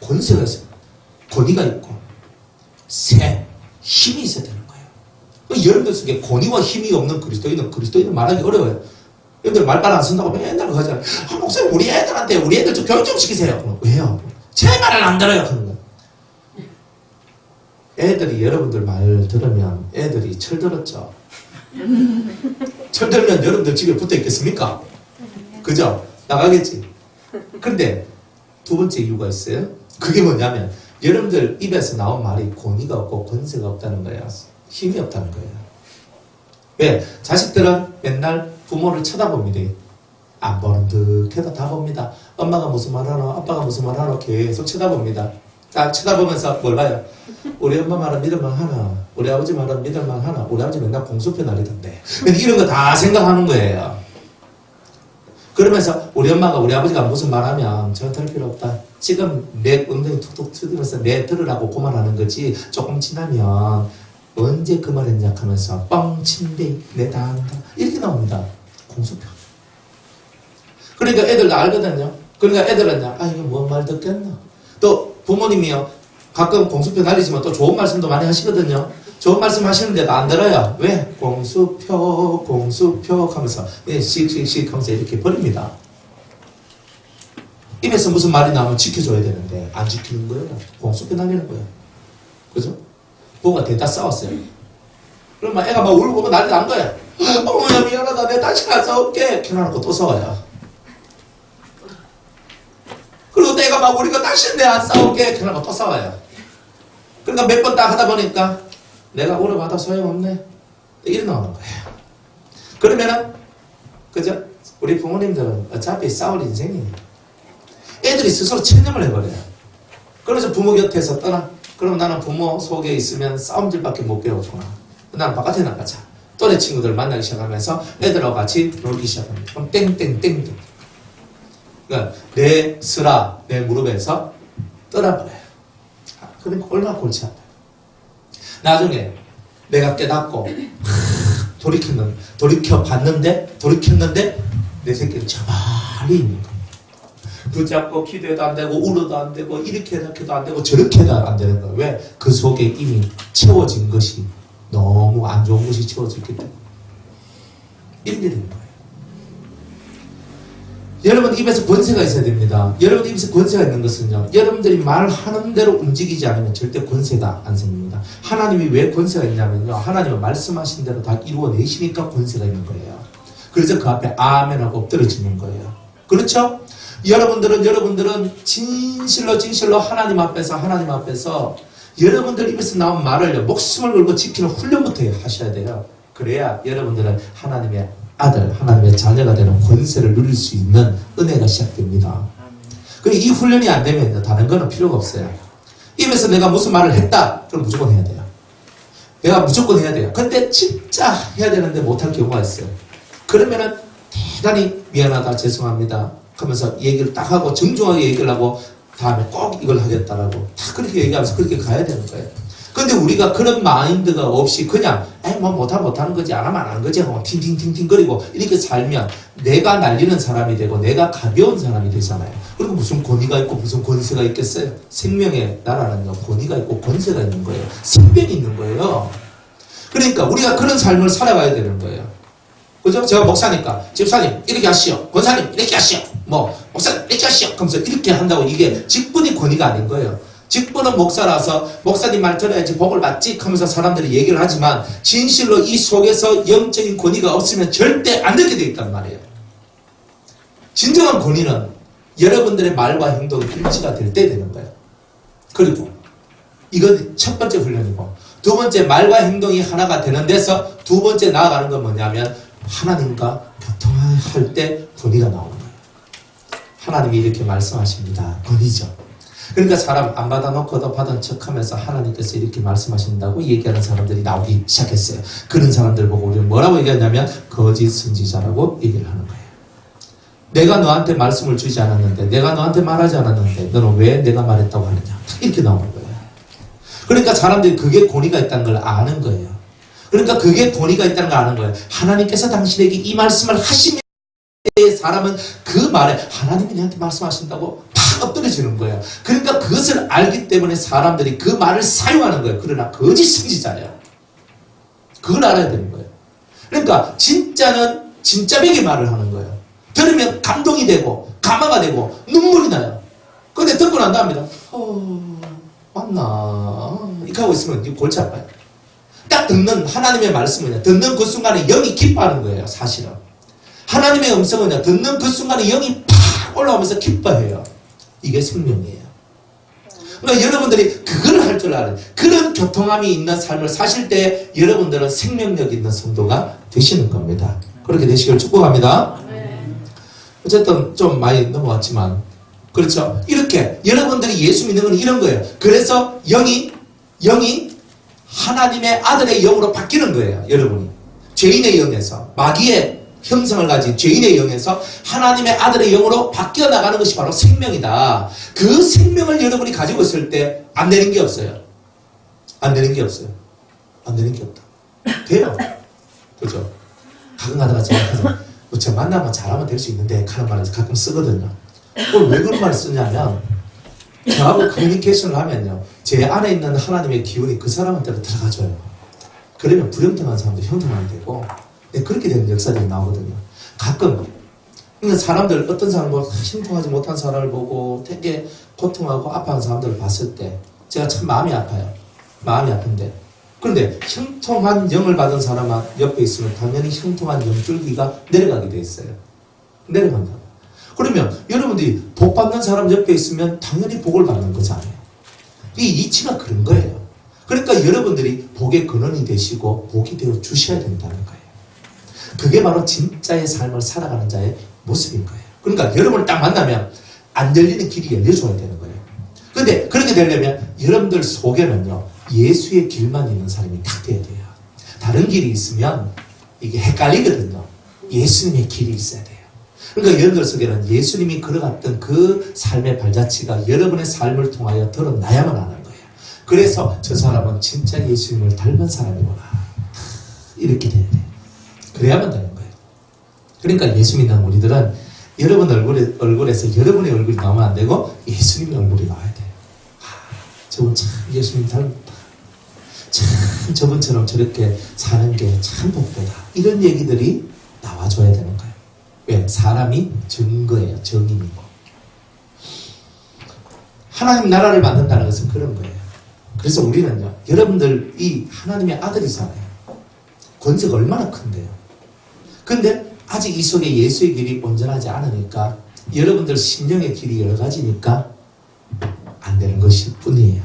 Speaker 1: 권세가 있어요. 권위가 있고 힘이 있어야 되는 거예요. 여러분들 속에 권위와 힘이 없는 그리스도인은 말하기 어려워요. 여러분들 말빨 안 쓴다고 맨날 하잖아요. 목사님 우리 애들 좀 교육 좀 시키세요. 왜요? 제 말을 안 들어요. 하는 거예요. 애들이 여러분들 말 들으면 애들이 철들었죠. 철들면 여러분들 집에 붙어 있겠습니까? 그죠? 나가겠지. 그런데 두 번째 이유가 있어요. 그게 뭐냐면 여러분들 입에서 나온 말이 권위가 없고 권세가 없다는 거예요. 힘이 없다는 거예요. 왜? 자식들은 맨날 부모를 쳐다봅니다. 안 보는 듯해도 다 봅니다. 엄마가 무슨 말 하노, 아빠가 무슨 말 하노 계속 쳐다봅니다. 딱 쳐다보면서 뭘 봐요? 우리 엄마 말은 믿을만 하나, 우리 아버지 말은 믿을만 하나, 우리 아버지 맨날 공수표 날리던데. 이런 거 다 생각하는 거예요. 그러면서 우리 엄마가 우리 아버지가 무슨 말하면 저 들을 필요 없다. 지금 내 엉덩이 툭툭 튀면서 내 들으라고 그만하는 거지. 조금 지나면 언제 그 말 했냐 하면서 뻥친데 내 다 안다. 이렇게 나옵니다. 공수표. 그러니까 애들 다 알거든요. 그러니까 애들은 아 이거 뭔 말 듣겠나. 또 부모님이요. 가끔 공수표 날리지만 또 좋은 말씀도 많이 하시거든요. 좋은 말씀 하시는데도 안 들어요. 왜? 공수표 하면서 씩씩씩 하면서 이렇게 버립니다. 입에서 무슨 말이 나오면 지켜줘야 되는데 안 지키는 거예요. 공수표 날리는 거예요. 그죠? 부모가 대다 싸웠어요. 그러면 애가 막 울고 난리 난 거예요. 어머야 미안하다 내 다시 안 싸울게. 켜놔놓고 또 싸워요. 그리고 내가 막 우리가 다시 내 안 싸울게. 켜놔놓고 또 싸워요. 그러니까 몇 번 딱 하다 보니까 내가 울어봐도 소용없네. 이래 나오는 거예요. 그러면은, 그죠? 우리 부모님들은 어차피 싸울 인생이에요. 애들이 스스로 체념을 해버려요. 그래서 부모 곁에서 떠나. 그럼 나는 부모 속에 있으면 싸움질밖에 못 배우구나. 나는 바깥에 나가자. 또래 친구들 만나기 시작하면서 애들하고 같이 놀기 시작합니다. 그럼 땡땡땡. 그러니까 내 스라, 내 무릎에서 떠나버려요. 그러니까 얼마나 골치 아파요. 나중에 내가 깨닫고 돌이켰는데 내 새끼는 저 멀리 있는 거야. 붙잡고 기도해도 안 되고 울어도 안 되고 이렇게 해도 안 되고 저렇게 해도 안 되는 거야. 왜? 그 속에 이미 채워진 것이 너무 안 좋은 것이 채워졌기 때문에 이렇게 되는 거예요. 여러분 입에서 권세가 있어야 됩니다. 여러분 입에서 권세가 있는 것은요. 여러분들이 말하는 대로 움직이지 않으면 절대 권세가 안 생깁니다. 하나님이 왜 권세가 있냐면요. 하나님은 말씀하신 대로 다 이루어내시니까 권세가 있는 거예요. 그래서 그 앞에 아멘하고 엎드려지는 거예요. 그렇죠? 여러분들은 진실로 하나님 앞에서 여러분들 입에서 나온 말을 목숨을 걸고 지키는 훈련부터 하셔야 돼요. 그래야 여러분들은 하나님의 아들, 하나님의 자녀가 되는 권세를 누릴 수 있는 은혜가 시작됩니다. 그리고 이 훈련이 안 되면 다른 거는 필요가 없어요. 입에서 내가 무슨 말을 했다. 그럼 무조건 해야 돼요. 내가 무조건 해야 돼요. 근데 진짜 해야 되는데 못할 경우가 있어요. 그러면은 대단히 미안하다, 죄송합니다 하면서 얘기를 딱 하고 정중하게 얘기를 하고 다음에 꼭 이걸 하겠다라고 다 그렇게 얘기하면서 그렇게 가야 되는 거예요. 근데 우리가 그런 마인드가 없이 그냥 뭐 못하는 거지 안 하면 안 하는 거지 하고 팅팅팅팅 거리고 이렇게 살면 내가 날리는 사람이 되고 내가 가벼운 사람이 되잖아요. 그리고 무슨 권위가 있고 무슨 권세가 있겠어요? 생명의 나라는 권위가 있고 권세가 있는 거예요. 생명이 있는 거예요. 그러니까 우리가 그런 삶을 살아가야 되는 거예요. 그죠? 제가 목사니까 집사님 이렇게 하시오, 권사님 이렇게 하시오, 목사님 이렇게 하시오 하면서 이렇게 한다고 이게 직분이 권위가 아닌 거예요. 직분은 목사라서 목사님 말 들어야지 복을 받지 하면서 사람들이 얘기를 하지만 진실로 이 속에서 영적인 권위가 없으면 절대 안 되게 되어 있단 말이에요. 진정한 권위는 여러분들의 말과 행동이 일치가 될 때 되는 거예요. 그리고 이건 첫 번째 훈련이고 두 번째 말과 행동이 하나가 되는 데서 두 번째 나아가는 건 뭐냐면 하나님과 교통할 때 권위가 나오는 거예요. 하나님이 이렇게 말씀하십니다. 권위죠. 그러니까 사람 안 받아놓고도 받은 척하면서 하나님께서 이렇게 말씀하신다고 얘기하는 사람들이 나오기 시작했어요. 그런 사람들 보고 우리는 뭐라고 얘기하냐면 거짓 선지자라고 얘기를 하는 거예요. 내가 너한테 말씀을 주지 않았는데, 내가 너한테 말하지 않았는데 너는 왜 내가 말했다고 하느냐, 이렇게 나오는 거예요. 그러니까 사람들이 그게 권위가 있다는 걸 아는 거예요. 그러니까 그게 권위가 있다는 걸 아는 거예요. 하나님께서 당신에게 이 말씀을 하시면 사람은 그 말에 하나님이 내한테 말씀하신다고 팍 엎드려지는 거예요. 그러니까 그것을 알기 때문에 사람들이 그 말을 사용하는 거예요. 그러나 거짓 선지자예요. 그걸 알아야 되는 거예요. 그러니까 진짜는 진짜백의 말을 하는 거예요. 들으면 감동이 되고 감화가 되고 눈물이 나요. 근데 듣고 난 다음에 맞나 이렇게 하고 있으면 골치 아파요. 딱 듣는 하나님의 말씀은요, 듣는 그 순간에 영이 기뻐하는 거예요. 사실은 하나님의 음성은요, 듣는 그 순간에 영이 팍 올라오면서 기뻐해요. 이게 생명이에요. 그러니까 여러분들이 그걸 할 줄 알아요. 그런 교통함이 있는 삶을 사실 때 여러분들은 생명력 있는 성도가 되시는 겁니다. 그렇게 되시길 축복합니다. 어쨌든 좀 많이 넘어갔지만, 그렇죠? 이렇게 여러분들이 예수 믿는 건 이런 거예요. 그래서 영이 하나님의 아들의 영으로 바뀌는 거예요. 여러분이 죄인의 영에서, 마귀의 형성을 가진 죄인의 영에서 하나님의 아들의 영으로 바뀌어 나가는 것이 바로 생명이다. 그 생명을 여러분이 가지고 있을 때 안 되는 게 없어요. 안 되는 게 없어요. 안 되는 게 없다. 돼요. 그죠? 가끔 가다가 제가 만나면 잘하면 될 수 있는데 하는 말을 가끔 쓰거든요. 왜 그런 말을 쓰냐면, 저하고 커뮤니케이션을 하면요, 제 안에 있는 하나님의 기운이 그 사람한테로 들어가줘요. 그러면 불형통한 사람도 형통하게 되고, 그렇게 되는 역사들이 나오거든요. 가끔 사람들, 어떤 사람 뭐 형통하지 못한 사람을 보고 되게 고통하고 아파하는 사람들을 봤을 때 제가 참 마음이 아파요. 마음이 아픈데, 그런데 형통한 영을 받은 사람 옆에 있으면 당연히 형통한 영줄기가 내려가게 돼 있어요. 내려간다. 그러면 여러분들이 복 받는 사람 옆에 있으면 당연히 복을 받는 거잖아요. 이 이치가 그런 거예요. 그러니까 여러분들이 복의 근원이 되시고 복이 되어 주셔야 된다는 거예요. 그게 바로 진짜의 삶을 살아가는 자의 모습인 거예요. 그러니까 여러분을 딱 만나면 안 열리는 길이 열려줘야 되는 거예요. 그런데 그렇게 되려면 여러분들 속에는요, 예수의 길만 있는 사람이 딱 돼야 돼요. 다른 길이 있으면 이게 헷갈리거든요. 예수님의 길이 있어야 돼요. 그러니까 여러분들 속에는 예수님이 걸어갔던 그 삶의 발자취가 여러분의 삶을 통하여 드러나야만 하는 거예요. 그래서 저 사람은 진짜 예수님을 닮은 사람이구나, 이렇게 돼야 돼요. 그래야만 되는 거예요. 그러니까 예수 믿는 우리들은 여러분 얼굴에서 여러분의 얼굴이 나오면 안 되고 예수님의 얼굴이 나와야 돼요. 저분 참 예수님 닮았다. 참 저분처럼 저렇게 사는 게 참 복되다. 이런 얘기들이 나와줘야 되는 거예요. 왜? 사람이 증거예요. 증인이고. 하나님 나라를 만든다는 것은 그런 거예요. 그래서 우리는요, 여러분들이 하나님의 아들이잖아요. 권세가 얼마나 큰데요. 근데 아직 이 속에 예수의 길이 온전하지 않으니까, 여러분들 심령의 길이 여러 가지니까 안 되는 것일 뿐이에요.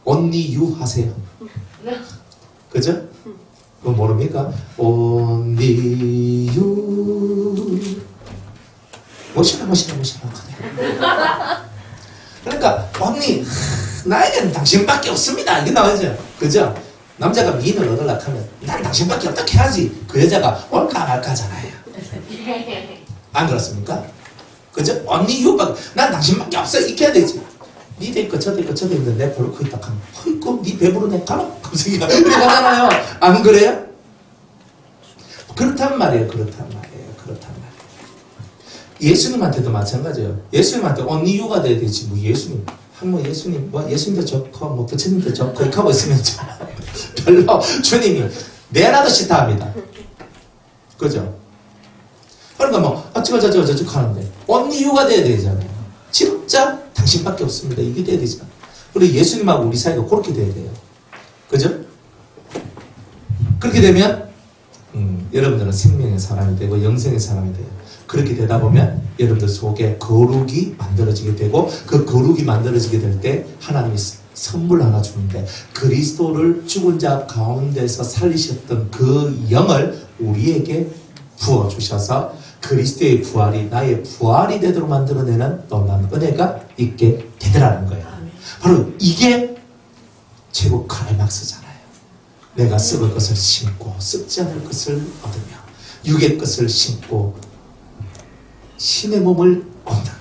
Speaker 1: only you 하세요. 그죠? 그거 모릅니까? only you. 멋있나. 그러니까 only, 나에게는 당신밖에 없습니다, 이게 나오죠. 그죠? 남자가 미인을 얻으려고 하면 난 당신밖에 어떻게 하지? 그 여자가 올까 말까잖아요. 안 그렇습니까? 그죠? 언니 유박, 난 당신밖에 없어, 이렇게 해야 되지. 니도 있고 저도 있고 저도 있는데 내 버릇 있다 하면 헐, 니 배부르네 가라, 깜짝이야, 이렇게 하잖아요. 안 그래요? 그렇단 말이에요. 예수님한테도 마찬가지예요. 예수님한테 언니 유가 돼야 되지. 뭐 예수님, 예수님도 좋고 뭐 부처님도 좋고 이렇게 하고 있으면 별로 주님이 내라도 싫다 합니다. 그죠? 그러니까 뭐 어쩌고 하는데 언니 유가 돼야 되잖아요. 진짜 당신밖에 없습니다, 이게 돼야 되잖아요. 그리고 예수님하고 우리 사이가 그렇게 돼야 돼요. 그죠? 그렇게 되면 여러분들은 생명의 사람이 되고 영생의 사람이 돼요. 그렇게 되다 보면 여러분들 속에 거룩이 만들어지게 되고, 그 거룩이 만들어지게 될 때 하나님이 선물 하나 주는데, 그리스도를 죽은 자 가운데서 살리셨던 그 영을 우리에게 부어주셔서 그리스도의 부활이 나의 부활이 되도록 만들어내는 놀라운 은혜가 있게 되더라는 거예요. 바로 이게 최고 클라이막스잖아요. 내가 썩을 것을 심고 썩지 않을 것을 얻으며 육의 것을 심고 신의 몸을 얻는단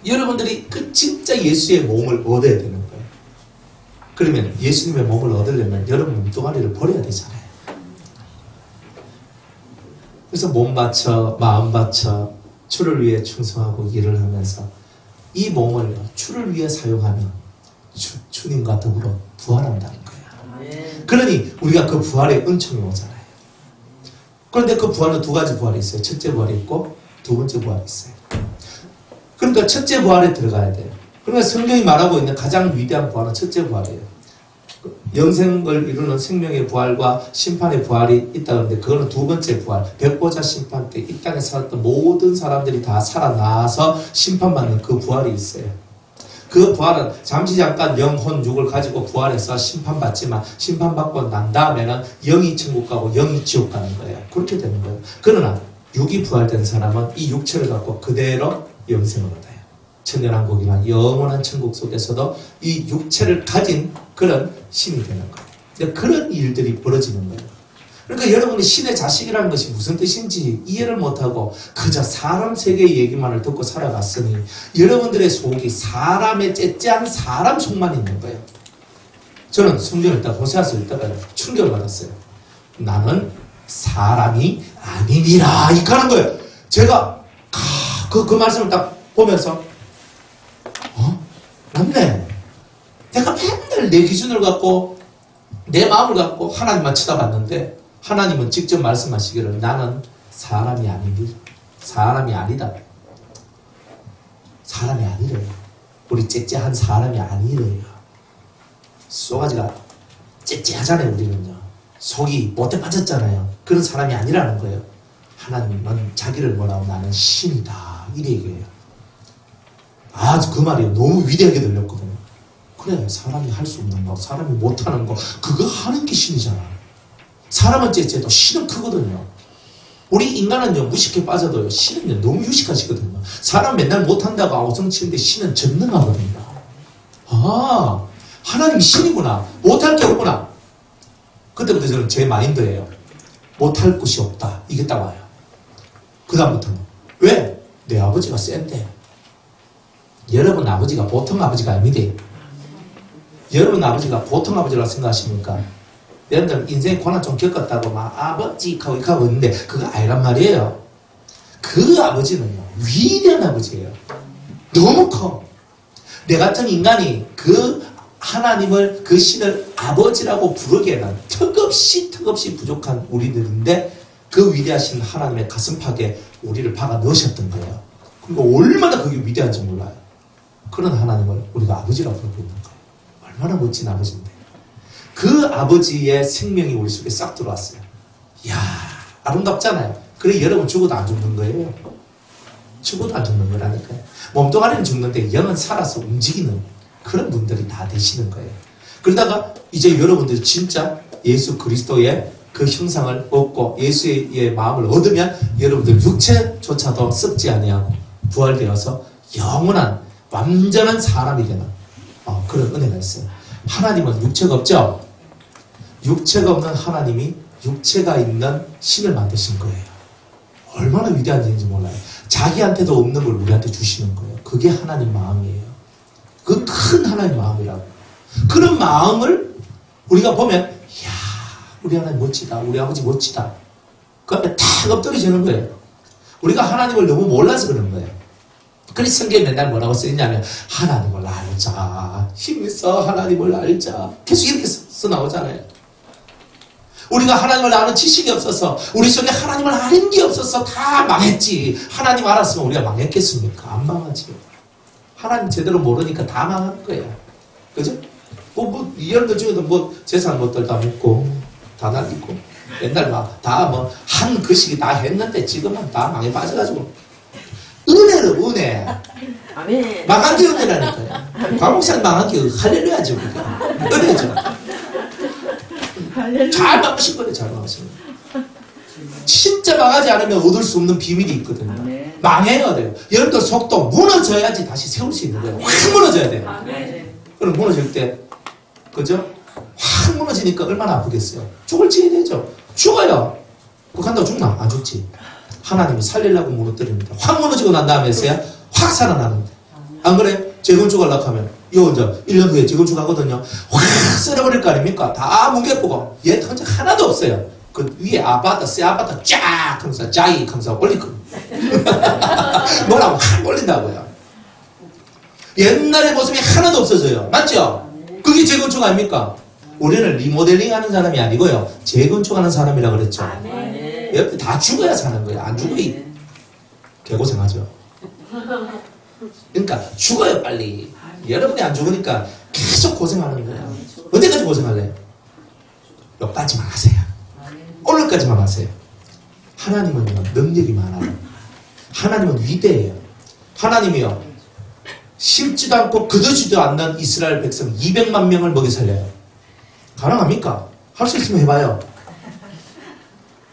Speaker 1: 말이에요. 여러분들이 그 진짜 예수의 몸을 얻어야 되는 거예요. 그러면 예수님의 몸을 얻으려면 여러분 몸뚱아리를 버려야 되잖아요. 그래서 몸 바쳐, 마음 바쳐, 주를 위해 충성하고 일을 하면서 이 몸을 주를 위해 사용하면 주님과 더불어 부활한다는 거예요. 그러니 우리가 그 부활의 은총이 오잖아요. 그런데 그 부활은 두 가지 부활이 있어요. 첫째 부활이 있고 두 번째 부활이 있어요. 그러니까 첫째 부활에 들어가야 돼요. 그러니까 성경이 말하고 있는 가장 위대한 부활은 첫째 부활이에요. 영생을 이루는 생명의 부활과 심판의 부활이 있다는데, 그거는 두 번째 부활, 백보자 심판 때 이 땅에 살았던 모든 사람들이 다 살아나서 심판받는 그 부활이 있어요. 그 부활은 잠시 잠깐 영혼 육을 가지고 부활해서 심판받지만, 심판받고 난 다음에는 영이 천국 가고 영이 지옥 가는 거예요. 그렇게 되는 거예요. 그러나 육이 부활된 사람은 이 육체를 갖고 그대로 영생을 얻어요. 천년왕국이란 영원한 천국 속에서도 이 육체를 가진 그런 신이 되는 거예요. 그런 일들이 벌어지는 거예요. 그러니까 여러분이 신의 자식이라는 것이 무슨 뜻인지 이해를 못하고 그저 사람 세계의 얘기만을 듣고 살아갔으니 여러분들의 속이 사람의 째째한 사람 속만 있는 거예요. 저는 성경을 읽다가 호세아서 읽다가 충격을 받았어요. 나는 사람이 아니니라 이렇게 하는 거예요. 제가 그 말씀을 딱 보면서 맞네. 내가 맨날 내 기준을 갖고 내 마음을 갖고 하나님만 쳐다봤는데 하나님은 직접 말씀하시기를 나는 사람이 아니니 사람이 아니다. 사람이 아니래요. 우리 째째한 사람이 아니래요. 쏘가지가 째째하잖아요. 우리는요. 속이 못돼 빠졌잖아요. 그런 사람이 아니라는 거예요. 하나님은 자기를 뭐라고 나는 신이다. 이래 얘기해요. 아주 그 말이 너무 위대하게 들렸거든요. 그래 사람이 할 수 없는 거 사람이 못하는 거 그거 하는 게 신이잖아. 사람은 째째도 신은 크거든요. 우리 인간은요 무식해 빠져도요 신은요 너무 유식하시거든요. 사람 맨날 못한다고 아우성치는데 신은 전능하거든요. 아 하나님이 신이구나. 못할 게 없구나. 그때부터 저는 제 마인드예요. 못할 것이 없다. 이게 딱 와요. 그 다음부터는 왜? 내 아버지가 센데. 여러분 아버지가 보통 아버지가 아닙니다. 여러분 아버지가 보통 아버지라고 생각하십니까? 여러분들 인생에 고난 좀 겪었다고 막 아버지 하고 있는데 그거 아니란 말이에요. 그 아버지는요 위대한 아버지예요. 너무 커. 내 같은 인간이 그 하나님을 그 신을 아버지라고 부르기에는 턱없이 부족한 우리들인데 그 위대하신 하나님의 가슴팍에 우리를 박아 넣으셨던 거예요. 그리고 얼마나 그게 위대한지 몰라요. 그런 하나님을 우리가 아버지라고 부르고 있는 거예요. 얼마나 멋진 아버지인데. 그 아버지의 생명이 우리 속에 싹 들어왔어요. 이야, 아름답잖아요. 그래 여러분 죽어도 안 죽는 거예요. 죽어도 안 죽는 거라니까요. 몸뚱아리는 죽는데 영은 살아서 움직이는 그런 분들이 다 되시는 거예요. 그러다가 이제 여러분들 진짜 예수 그리스도의 그 형상을 얻고 예수의 마음을 얻으면 여러분들 육체조차도 썩지 아니하고 부활되어서 영원한 완전한 사람이 되는 그런 은혜가 있어요. 하나님은 육체가 없죠? 육체가 없는 하나님이 육체가 있는 신을 만드신 거예요. 얼마나 위대한 일인지 몰라요. 자기한테도 없는 걸 우리한테 주시는 거예요. 그게 하나님 마음이에요. 그 큰 하나님 마음이라고. 그런 마음을 우리가 보면 이야 우리 하나님 멋지다. 우리 아버지 멋지다. 그 앞에 탁 엎드려지는 거예요. 우리가 하나님을 너무 몰라서 그런 거예요. 그래서 성경에 맨날 뭐라고 써있냐면 하나님을 알자. 힘있어 하나님을 알자. 계속 이렇게 써 나오잖아요. 우리가 하나님을 아는 지식이 없어서 우리 속에 하나님을 아는 게 없어서 다 망했지. 하나님 알았으면 우리가 망했겠습니까? 안 망하지. 하나님 제대로 모르니까 다 망하는 거예요. 그죠? 여러분들 중에도 재산 것들 다 묻고 다 날리고 옛날 다 한 그 시기 다 했는데 지금은 다 망해 빠져가지고 은혜로 은혜. 아멘. 망한 게 은혜라니까요. 과목사님 망한 게 할렐루야죠. 은혜죠. 잘 망하신 거예요. 잘 망하신 거예요. 진짜 망하지 않으면 얻을 수 없는 비밀이 있거든요. 아멘. 망해야 돼요. 여러분들 속도 무너져야지 다시 세울 수 있는 거예요. 확 무너져야 돼요. 아멘. 그럼 무너질 때 그죠? 확 무너지니까 얼마나 아프겠어요. 죽을 지어야 되죠. 죽어요. 그거 간다고 죽나? 안 죽지. 하나님이 살리려고 무너뜨립니다. 확 무너지고 난 다음에서야 확 살아나는데. 안 그래? 재건축하려고 하면 이거 이제 1년 후에 재건축하거든요. 확 쓸어버릴 거 아닙니까? 다 뭉개보고 얘 던져 하나도 없어요. 그 위에 아파트, 새 아파트 쫙 하면서 짜이 하면서 올리거든요. 뭐라고 확 올린다고요. 옛날의 모습이 하나도 없어져요. 맞죠? 그게 재건축 아닙니까? 우리는 리모델링 하는 사람이 아니고요. 재건축하는 사람이라고 그랬죠. 옆에 다 죽어야 사는 거예요. 안 죽어야 개고생하죠. 그러니까 죽어요 빨리. 여러분이 안 죽으니까 계속 고생하는 거예요. 언제까지 고생할래요? 여기까지만 하세요. 오늘까지만 하세요. 하나님은요 능력이 많아요. 하나님은 위대해요. 하나님이요 심지도 않고 거두지도 않는 이스라엘 백성 200만 명을 먹여 살려요. 가능합니까? 할 수 있으면 해봐요.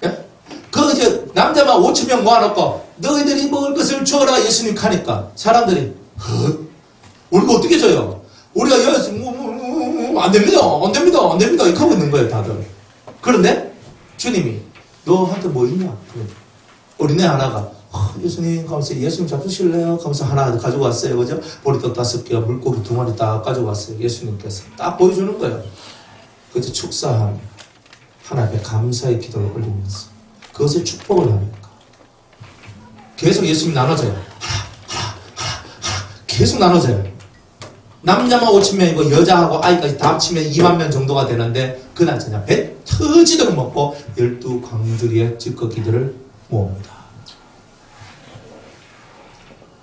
Speaker 1: 예? 남자만 5천 명 모아놓고 너희들이 먹을 것을 주어라 예수님 하니까 사람들이 우리가 어떻게 줘요? 우리가 여기서 안 됩니다 안 됩니다 안 됩니다 이렇게 하고 있는 거예요 다들. 그런데 주님이 너한테 뭐 있냐? 어린애 하나가 예수님 가면서 예수님 잡수실래요? 하면서 하나 가지고 왔어요. 그죠? 보리떡 5개, 물고기 2마리 딱 가지고 왔어요. 예수님께서 딱 보여주는 거예요. 그래서 축사한 하나님의 감사의 기도를 올리면서 그것을 축복을 하니까 계속 예수님 나눠져요. 하나 계속 나눠져요. 남자만 5천 명이고 여자하고 아이까지 다 합치면 2만 명 정도가 되는데 그날 저녁 배 터지도록 먹고 12광주리의 찌꺼기들을 모읍니다.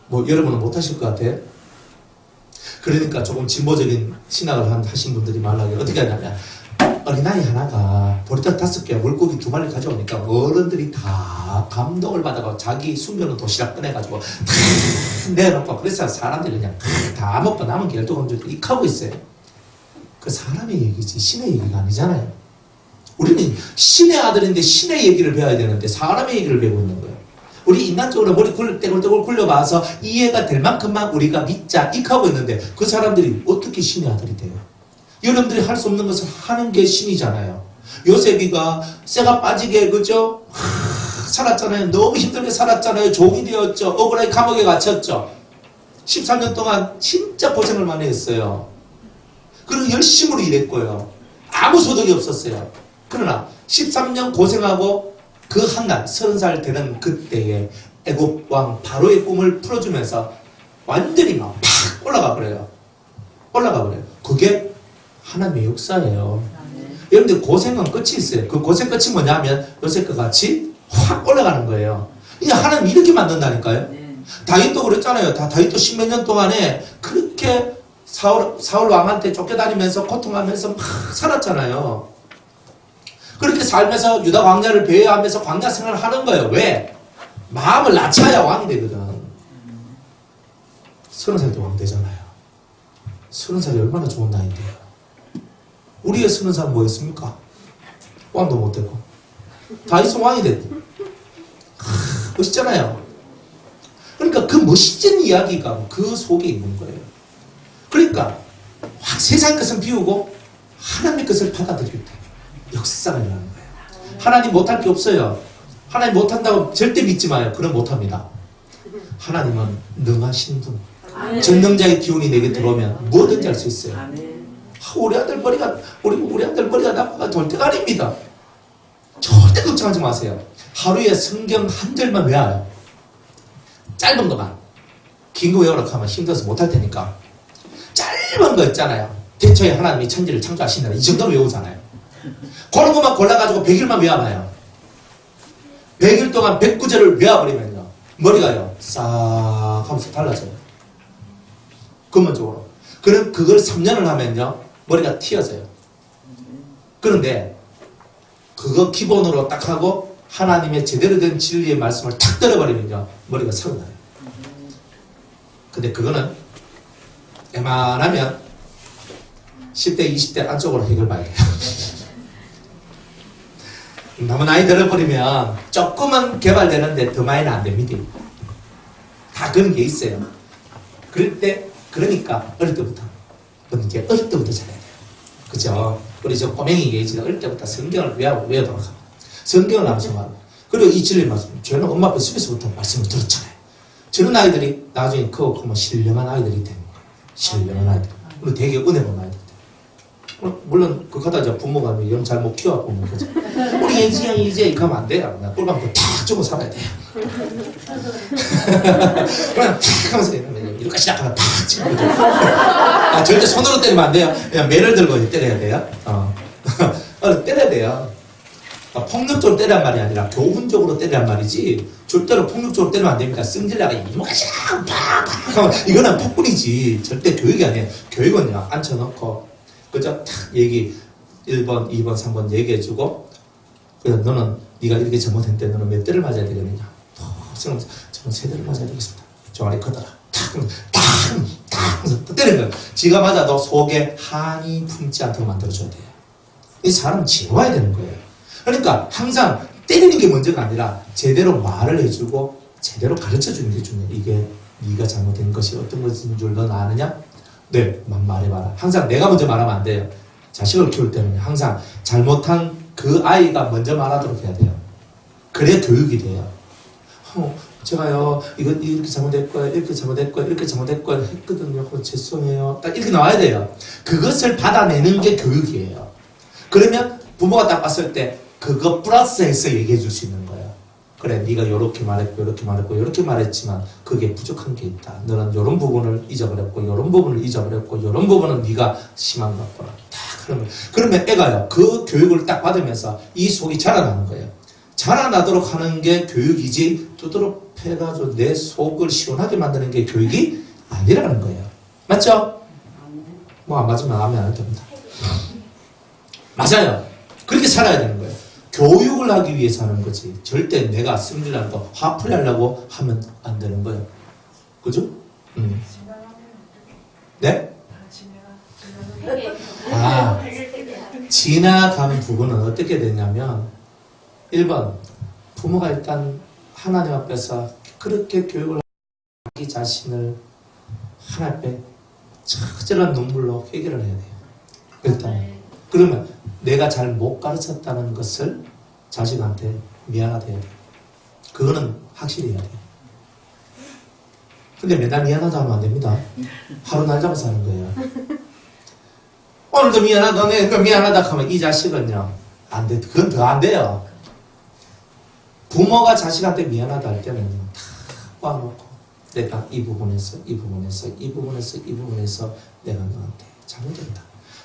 Speaker 1: 뭐 여러분은 못하실 것 같아요? 그러니까 조금 진보적인 신학을 하신 분들이 말하기에 어떻게 하냐면 어린아이 하나가 보리떡 5개 물고기 2마리 가져오니까 어른들이 다 감동을 받아서 자기 숨겨놓은 도시락 꺼내가지고 다 내놓고 그래서 사람들이 그냥 다 먹고 남은 게 12광주리 이렇게 하고 있어요. 그 사람의 얘기지 신의 얘기가 아니잖아요. 우리는 신의 아들인데 신의 얘기를 배워야 되는데 사람의 얘기를 배우고 있는 거예요. 우리 인간적으로 머리 떼굴떼굴 굴려봐서 이해가 될 만큼만 우리가 믿자 이렇게 하고 있는데 그 사람들이 어떻게 신의 아들이 돼요? 여러분들이 할 수 없는 것을 하는 게 신이잖아요. 요셉이가 쇠가 빠지게 그죠? 살았잖아요. 너무 힘들게 살았잖아요. 종이 되었죠. 억울하게 감옥에 갇혔죠. 13년 동안 진짜 고생을 많이 했어요. 그리고 열심으로 일했고요. 아무 소득이 없었어요. 그러나 13년 고생하고 그 한날 30살 되는 그때에 애굽 왕 바로의 꿈을 풀어주면서 완전히 막 팍 올라가 버려요. 올라가 버려요. 그게 하나님의 역사예요. 여러분들 고생은 끝이 있어요. 그 고생 끝이 뭐냐면 요셉과 같이 확 올라가는 거예요. 이제 하나님 이렇게 만든다니까요. 다윗도 그랬잖아요. 다윗도 10몇 년 동안에 그렇게 사울 왕한테 쫓겨다니면서 고통하면서 막 살았잖아요. 그렇게 살면서 유다 광야를 배회하면서 광야 생활을 하는 거예요. 왜? 마음을 낮춰야 왕이 되거든. 30살 때 왕 되잖아요. 30살이 얼마나 좋은 나이인데요. 우리의 30살은 뭐였습니까? 왕도 못 되고 다윗은 왕이 됐고 멋있잖아요. 그러니까 그 멋진 이야기가 그 속에 있는 거예요. 그러니까 세상 것은 비우고 하나님의 것을 받아들일 때 역사가 일어나는 거예요. 하나님 못할 게 없어요. 하나님 못한다고 절대 믿지 마요. 그럼 못합니다. 하나님은 능하신 분. 전능자의 기운이 내게 들어오면 뭐든지 할 수 있어요. 우리 아들 머리가 나빠가 돌대가리입니다. 절대 걱정하지 마세요. 하루에 성경 한 절만 외워요. 짧은 것만. 긴 거 외우라고 하면 힘들어서 못할 테니까 짧은 거 있잖아요. 대초에 하나님이 천지를 창조하시느라 이 정도로 외우잖아요. 그런 것만 골라가지고 100일만 외워봐요. 100일 동안 109절을 외워버리면요 머리가요 싹 하면서 달라져요. 근본적으로. 그럼 그걸 3년을 하면요 머리가 튀어져요. 그런데 그거 기본으로 딱 하고 하나님의 제대로 된 진리의 말씀을 탁 들어버리면요 머리가 서러나요. 근데 그거는 웬만하면 10대 20대 안쪽으로 해결봐야 돼요. 너무 나이 들어버리면 조금은 개발되는데 더 많이는 안 됩니다. 다 그런 게 있어요. 그러니까 어릴 때부터 이제 어릴 때부터 잘해야 돼요. 그죠? 우리 저 꼬맹이 얘기지 어릴 때부터 성경을 외워도록 하고 성경을 암송하고 그리고 이 진리 말씀 저는 엄마 앞에 속에서부터 말씀을 들었잖아요. 저런 아이들이 나중에 크고 신령한 아이들이 되는 거예요. 신령한 아이들. 그리고 되게 은혜 받는 아이들. 물론 그거다 이제 부모가 영 잘 못 키워보면 그죠. 우리 예지 형이 이제 이렇게 하면 안 돼요. 그냥 꿀밤도 탁 주고 살아야 돼요. 그냥 탁 하면서 이렇게 시작하면 탁 치고 절대 손으로 때리면 안 돼요. 그냥 매를 들고 때려야 돼요. 때려야 돼요. 폭력적으로 때리란 말이 아니라 교훈적으로 때리란 말이지 절대로 폭력적으로 때리면 안 됩니다. 승질나가 이모가시랑 팍팍 이거는 폭군이지 절대 교육이 아니에요. 교육은요 앉혀놓고 그죠? 탁 얘기 1번, 2번, 3번 얘기해주고 그래서 너는 네가 이렇게 잘못했는데 너는 몇 대를 맞아야 되겠느냐? 저는 3대를 맞아야 되겠습니다. 종아리 커다라 탁 하면서 또 때리는 거예요. 지가 맞아도 속에 한이 품지 않도록 만들어줘야 돼요. 이 사람은 지워야 되는 거예요. 그러니까 항상 때리는 게 문제가 아니라 제대로 말을 해주고 제대로 가르쳐주는 게 중요해. 이게 네가 잘못된 것이 어떤 것인 줄 넌 아느냐? 네, 말해봐라. 항상 내가 먼저 말하면 안 돼요. 자식을 키울 때는 항상 잘못한 그 아이가 먼저 말하도록 해야 돼요. 그래야 교육이 돼요. 제가요, 이렇게 잘못했고요, 이렇게 잘못했고요, 이렇게 잘못했고요 했거든요. 죄송해요. 딱 이렇게 나와야 돼요. 그것을 받아내는 게 교육이에요. 그러면 부모가 딱 봤을 때 그거 플러스해서 얘기해 줄 수 있는 거예요. 그래, 네가 이렇게 말했고, 이렇게 말했고, 이렇게 말했지만 그게 부족한 게 있다. 너는 이런 부분을 잊어버렸고, 이런 부분을 잊어버렸고, 이런 부분은 네가 심한 것 같구나. 다 그러면 애가요, 그 교육을 딱 받으면서 이 속이 자라나는 거예요. 자라나도록 하는 게 교육이지 두드러 패가지고 내 속을 시원하게 만드는 게 교육이 아니라는 거예요. 맞죠? 뭐 안 맞으면 아멘 안 해도 됩니다. 맞아요. 그렇게 살아야 되는 거예요. 교육을 하기 위해서 하는 거지. 절대 내가 승리라는 거 화풀이 하려고 하면 안 되는 거예요. 그죠? 네? 지나간 부분은 어떻게 되냐면 1번 부모가 일단 하나님 앞에서 그렇게 교육을 자기 자신을 하나님 앞에 처절한 눈물로 해결을 해야 돼요. 일단 그러면 내가 잘 못 가르쳤다는 것을 자식한테 미안하다 해야 돼요. 그거는 확실히 해야 돼요. 근데 맨날 미안하다 하면 안 됩니다. 하루 날 잡아서 하는 거예요. 오늘도 미안하다, 너네 미안하다 하면 이 자식은요, 안 돼. 그건 더 안 돼요. 부모가 자식한테 미안하다 할 때는 다 꽈놓고 내가 이 부분에서 내가 너한테 잘못했다.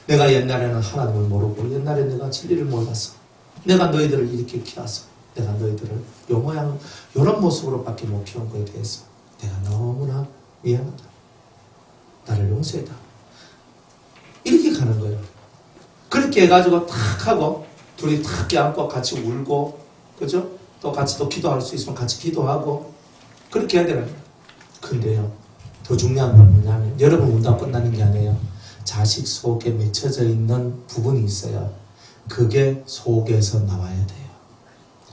Speaker 1: 내가 옛날에는 하나님을 모르고 옛날에 내가 진리를 몰랐어. 내가 너희들을 이렇게 키워서 내가 너희들을 요 모양 요런 모습으로밖에 못 키운 거에 대해서 내가 너무나 미안하다. 나를 용서해다. 이렇게 가는 거예요. 그렇게 해가지고 탁 하고 둘이 탁 껴안고 같이 울고 그죠? 또 같이 또 기도할 수 있으면 같이 기도하고 그렇게 해야 되는 거예요. 근데요, 더 중요한 건 뭐냐면 여러분 운다고 끝나는 게 아니에요. 자식 속에 맺혀져 있는 부분이 있어요. 그게 속에서 나와야 돼요.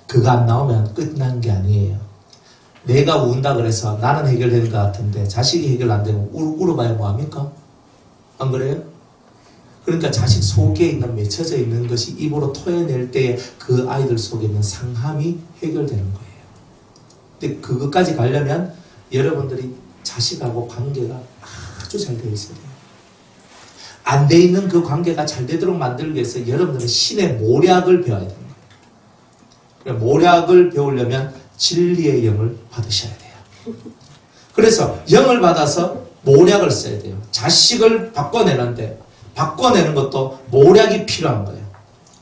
Speaker 1: 그거 안 나오면 끝난 게 아니에요. 내가 운다 그래서 나는 해결되는 것 같은데 자식이 해결 안 되면 울어봐야 뭐합니까? 안 그래요? 그러니까 자식 속에 있는 맺혀져 있는 것이 입으로 토해낼 때에 그 아이들 속에 있는 상함이 해결되는 거예요. 근데 그것까지 가려면 여러분들이 자식하고 관계가 아주 잘 되어 있어야 돼요. 안 돼 있는 그 관계가 잘 되도록 만들기 위해서 여러분들은 신의 모략을 배워야 됩니다. 모략을 배우려면 진리의 영을 받으셔야 돼요. 그래서 영을 받아서 모략을 써야 돼요. 자식을 바꿔내는데 바꿔내는 것도 모략이 필요한 거예요.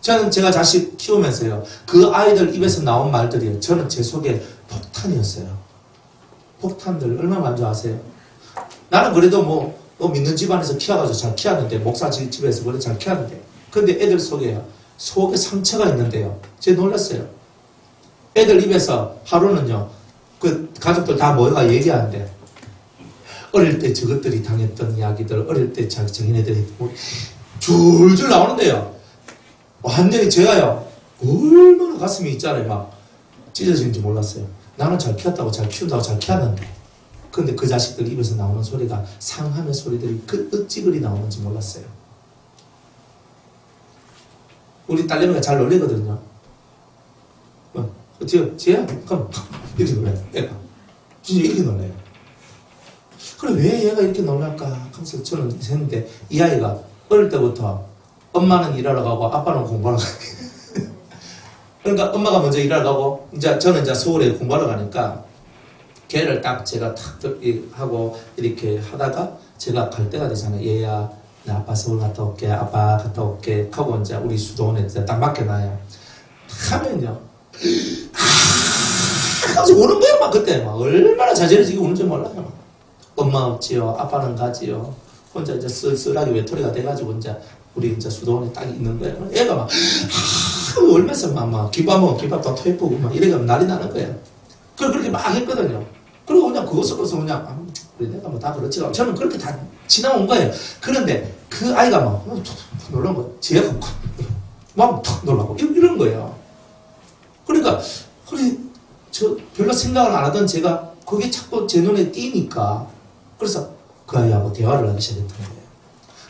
Speaker 1: 저는 제가 자식 키우면서요, 그 아이들 입에서 나온 말들이요, 저는 제 속에 폭탄이었어요. 폭탄들 얼마나 안 좋아하세요? 나는 그래도 뭐 믿는 집안에서 키워가지고 잘 키웠는데, 목사 집에서 원래 잘 키웠는데, 근데 애들 속에 상처가 있는데요, 제가 놀랐어요. 애들 입에서 하루는요, 그 가족들 다 모여가 얘기하는데, 어릴 때 저것들이 당했던 이야기들, 어릴 때 자기네들이 줄줄 나오는데요. 완전히 제가요, 얼마나 가슴이 있잖아요. 막 찢어지는지 몰랐어요. 나는 잘 키웠다고, 잘 키운다고 잘 키웠는데, 근데 그 자식들 입에서 나오는 소리가 상함의 소리들이 그 어찌 그리 나오는지 몰랐어요. 우리 딸내미가 잘 놀리거든요. 지혜야? 그럼 이렇게 놀래요. 애가. 진짜 이렇게 놀래요. 그럼 왜 얘가 이렇게 놀랄까 하면서 저는 했는데, 이 아이가 어릴 때부터 엄마는 일하러 가고 아빠는 공부하러 가요. 그러니까 엄마가 먼저 일하러 가고 저는 이제 서울에 공부하러 가니까 걔를 딱 제가 탁 하고 이렇게 하다가 제가 갈 때가 되잖아요. 얘야, 나 아빠 서울 갔다 올게, 아빠 갔다 올게 하고 이제 우리 수도원에 딱 맡겨놔요. 하면요, 하면서 우는 거예요. 막 그때 막 얼마나 자제해지고 우는지 몰라요. 엄마 없지요, 아빠는 가지요. 혼자 이제 쓸쓸하게 외톨이가 돼가지고 이제 우리 이제 수도원에 딱 있는 거예요. 애가 막 울면서 막 김밥 다 토해보고 막 이래가면 난리 나는 거예요. 그렇게 막 했거든요. 그리고 그냥 그것으로서 그냥 우리 내가 뭐 다 그렇지. 저는 그렇게 다 지나온 거예요. 그런데 그 아이가 막 놀란 거예요. 제가 막 탁 놀라고 이런 거예요. 그러니까 생각을 안 하던 제가 그게 자꾸 제 눈에 띄니까 그래서 그 아이하고 대화를 하기 시작했던 거예요.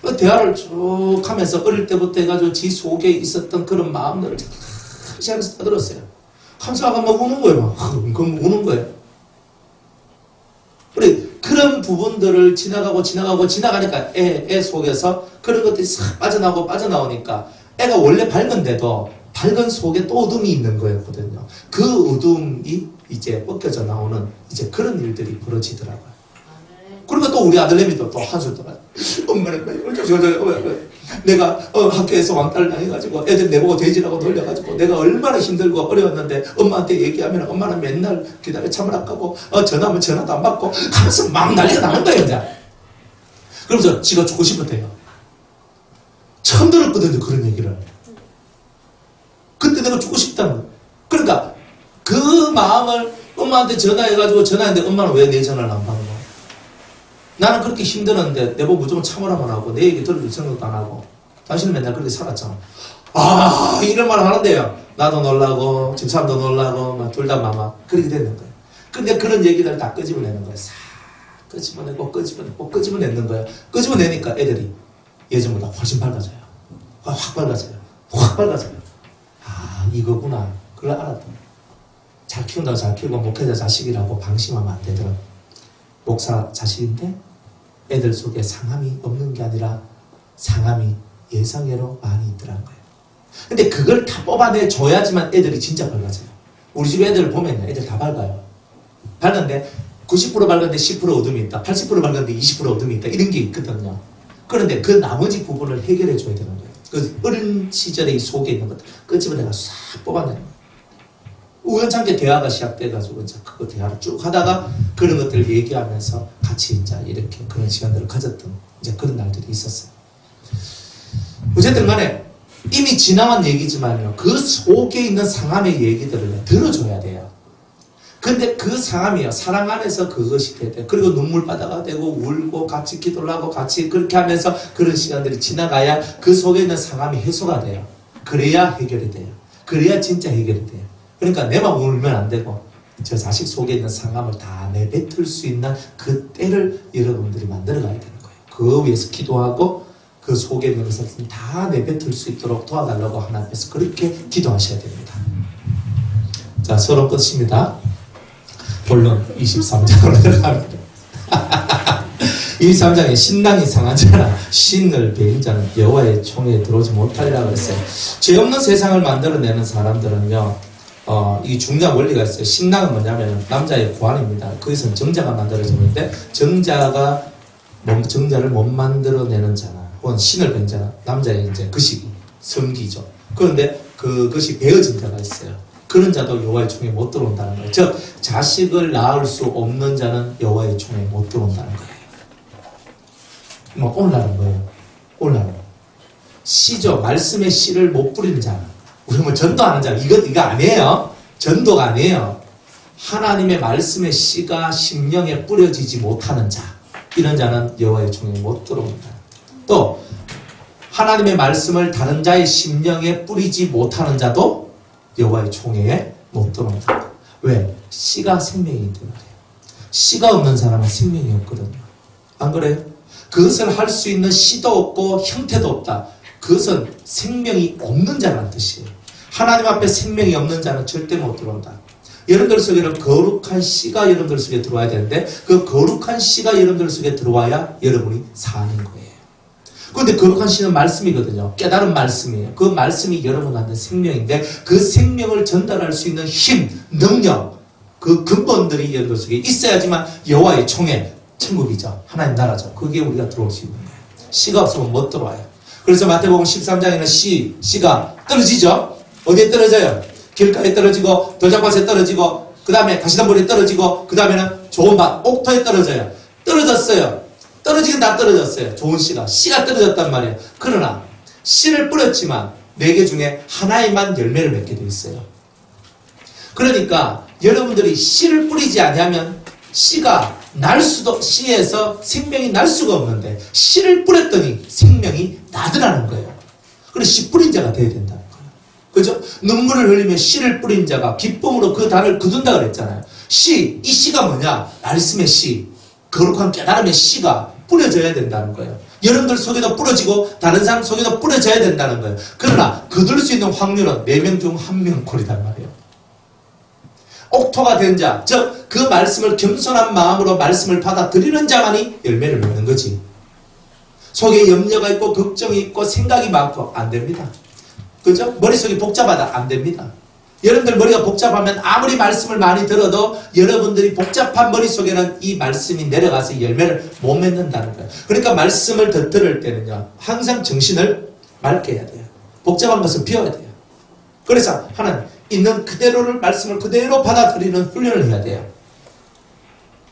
Speaker 1: 그 대화를 쭉 하면서 어릴 때부터 해가지고 지 속에 있었던 그런 마음들을 시작해서 떠들었어요. 감사가 막 우는 거예요. 막 우는 거예요. 그래, 그런 부분들을 지나가니까 애 속에서 그런 것들이 싹 빠져나오니까 애가 원래 밝은데도 밝은 속에 또 어둠이 있는 거였거든요. 그 어둠이 이제 벗겨져 나오는 이제 그런 일들이 벌어지더라고요. 그러니까 또 우리 아들내미도 또 한술 떠나요. 엄마는 내가 학교에서 왕따를 당해가지고 애들 내보고 돼지라고 놀려가지고 내가 얼마나 힘들고 어려웠는데 엄마한테 얘기하면 엄마는 맨날 기다려 참으라 하고 전화하면 전화도 안 받고 가서 막 난리가 나는 거예요. 이제. 그러면서 지가 죽고 싶었대요. 처음 들었거든요. 그런 얘기를. 그때 내가 죽고 싶다는 거예요. 그러니까 그 마음을 엄마한테 전화했는데 엄마는 왜 내 전화를 안 받는 거야? 나는 그렇게 힘들었는데 내보고 무조건 참으라만 하고 내 얘기 들을 생각도 안 하고 당신은 맨날 그렇게 살았잖아. 아, 이런 말 하는데요. 나도 놀라고 집사람도 놀라고 둘 다 마마 그렇게 됐는 거예요. 근데 그런 얘기를 다 끄집어내는 거예요. 싹 끄집어내는 거예요. 끄집어내니까 애들이 예전보다 훨씬 밝아져요. 확 밝아져요. 아, 이거구나. 그걸 알았던 거예요. 잘 키운다고 잘 키우고 목회자 자식이라고 방심하면 안 되더라. 목사 자식인데 애들 속에 상함이 없는 게 아니라 상함이 예상외로 많이 있더라는 거예요. 근데 그걸 다 뽑아내줘야지만 애들이 진짜 밝아져요. 우리 집 애들을 보면 애들 다 밝아요. 밝은데 90% 밝은데 10% 어둠이 있다. 80% 밝은데 20% 어둠이 있다. 이런 게 있거든요. 그런데 그 나머지 부분을 해결해 줘야 되는 거예요. 그 어린 시절의 속에 있는 것들 끄집어내가 싹 뽑아내는 거예요. 우연찮게 대화가 시작돼가지고 이제 그 대화를 쭉 하다가 그런 것들을 얘기하면서 같이 이제 이렇게 그런 시간들을 가졌던 이제 그런 날들이 있었어요. 어쨌든 간에 이미 지나간 얘기지만요. 그 속에 있는 상함의 얘기들을 들어줘야 돼요. 근데 그 상함이요. 사랑 안에서 그것이 돼야 돼요. 그리고 눈물바다가 되고 울고 같이 기도를 하고 같이 그렇게 하면서 그런 시간들이 지나가야 그 속에 있는 상함이 해소가 돼요. 그래야 해결이 돼요. 그래야 진짜 해결이 돼요. 그러니까 내만 울면 안 되고 저 자식 속에 있는 상함을 다 내뱉을 수 있는 그 때를 여러분들이 만들어 가야 되는 거예요. 그 위해서 기도하고 그 속에 있는 것을 다 내뱉을 수 있도록 도와달라고 하나님께서 그렇게 기도하셔야 됩니다. 자, 서론 끝입니다. 본론 23장으로 들어갑니다. 23장에 신랑이 상한 자나 신을 배인 자는 여호와의 총회에 들어오지 못하리라 그랬어요. 죄 없는 세상을 만들어내는 사람들은요, 이 중요한 원리가 있어요. 신랑은 뭐냐면 남자의 고안입니다. 거기서는 정자가 만들어지는데 정자를 못 만들어내는 자나 혹은 신을 배인 자나 남자의 이제 그식이 성기죠. 그런데 그것이 배어진 자가 있어요. 그런 자도 여호와의 총회에 못 들어온다는 거예요. 즉 자식을 낳을 수 없는 자는 여호와의 총회에 못 들어온다는 거예요. 뭐 오늘날은 뭐예요? 오늘날은 씨죠. 말씀의 씨를 못 뿌리는 자는 우리 뭐 전도하는 자 이거 아니에요. 전도가 아니에요. 하나님의 말씀의 씨가 심령에 뿌려지지 못하는 자 이런 자는 여호와의 총회에 못 들어온다. 또 하나님의 말씀을 다른 자의 심령에 뿌리지 못하는 자도 여호와의 총회에 못 들어온다. 왜? 씨가 생명이기 때문에. 씨가 없는 사람은 생명이 없거든요. 안 그래요? 그것을 할 수 있는 씨도 없고 형태도 없다. 그것은 생명이 없는 자라는 뜻이에요. 하나님 앞에 생명이 없는 자는 절대 못 들어온다. 여러분들 속에는 거룩한 씨가 여러분들 속에 들어와야 되는데 그 거룩한 씨가 여러분들 속에 들어와야 여러분이 사는 거예요. 그런데 거룩한 씨는 말씀이거든요. 깨달은 말씀이에요. 그 말씀이 여러분한테 생명인데 그 생명을 전달할 수 있는 힘, 능력, 그 근본들이 여러분들 속에 있어야지만 여호와의 총회, 천국이죠. 하나님 나라죠. 그게 우리가 들어올 수 있는 거예요. 씨가 없으면 못 들어와요. 그래서 마태복음 13장에는 씨가 떨어지죠. 어디에 떨어져요? 길가에 떨어지고 돌짝밭에 떨어지고 그 다음에 가시덤불에 떨어지고 그 다음에는 좋은 밭, 옥토에 떨어져요. 떨어졌어요. 떨어지긴 다 떨어졌어요. 좋은 씨가 떨어졌단 말이에요. 그러나 씨를 뿌렸지만 4개 중에 하나에만 열매를 맺게 되어 있어요. 그러니까 여러분들이 씨를 뿌리지 않으면 씨가 날 수도, 씨에서 생명이 날 수가 없는데 씨를 뿌렸더니 생명이 나더라는 거예요. 그래서 씨 뿌린 자가 되어야 된다는 거예요. 그죠? 눈물을 흘리며 씨를 뿌린 자가 기쁨으로 그 달을 거둔다 그랬잖아요. 씨, 이 씨가 뭐냐? 말씀의 씨, 거룩한 깨달음의 씨가 뿌려져야 된다는 거예요. 여러분들 속에도 뿌려지고 다른 사람 속에도 뿌려져야 된다는 거예요. 그러나 거둘 수 있는 확률은 4명 중 1명 꼴이단 말이에요. 옥토가 된 자, 즉 그 말씀을 겸손한 마음으로 말씀을 받아들이는 자만이 열매를 맺는 거지. 속에 염려가 있고 걱정이 있고 생각이 많고 안 됩니다. 그죠? 머릿속이 복잡하다 안 됩니다. 여러분들 머리가 복잡하면 아무리 말씀을 많이 들어도 여러분들이 복잡한 머릿속에는 이 말씀이 내려가서 열매를 못 맺는다는 거예요. 그러니까 말씀을 더 들을 때는요, 항상 정신을 맑게 해야 돼요. 복잡한 것을 비워야 돼요. 그래서 하나님, 있는 그대로를 말씀을 그대로 받아들이는 훈련을 해야 돼요.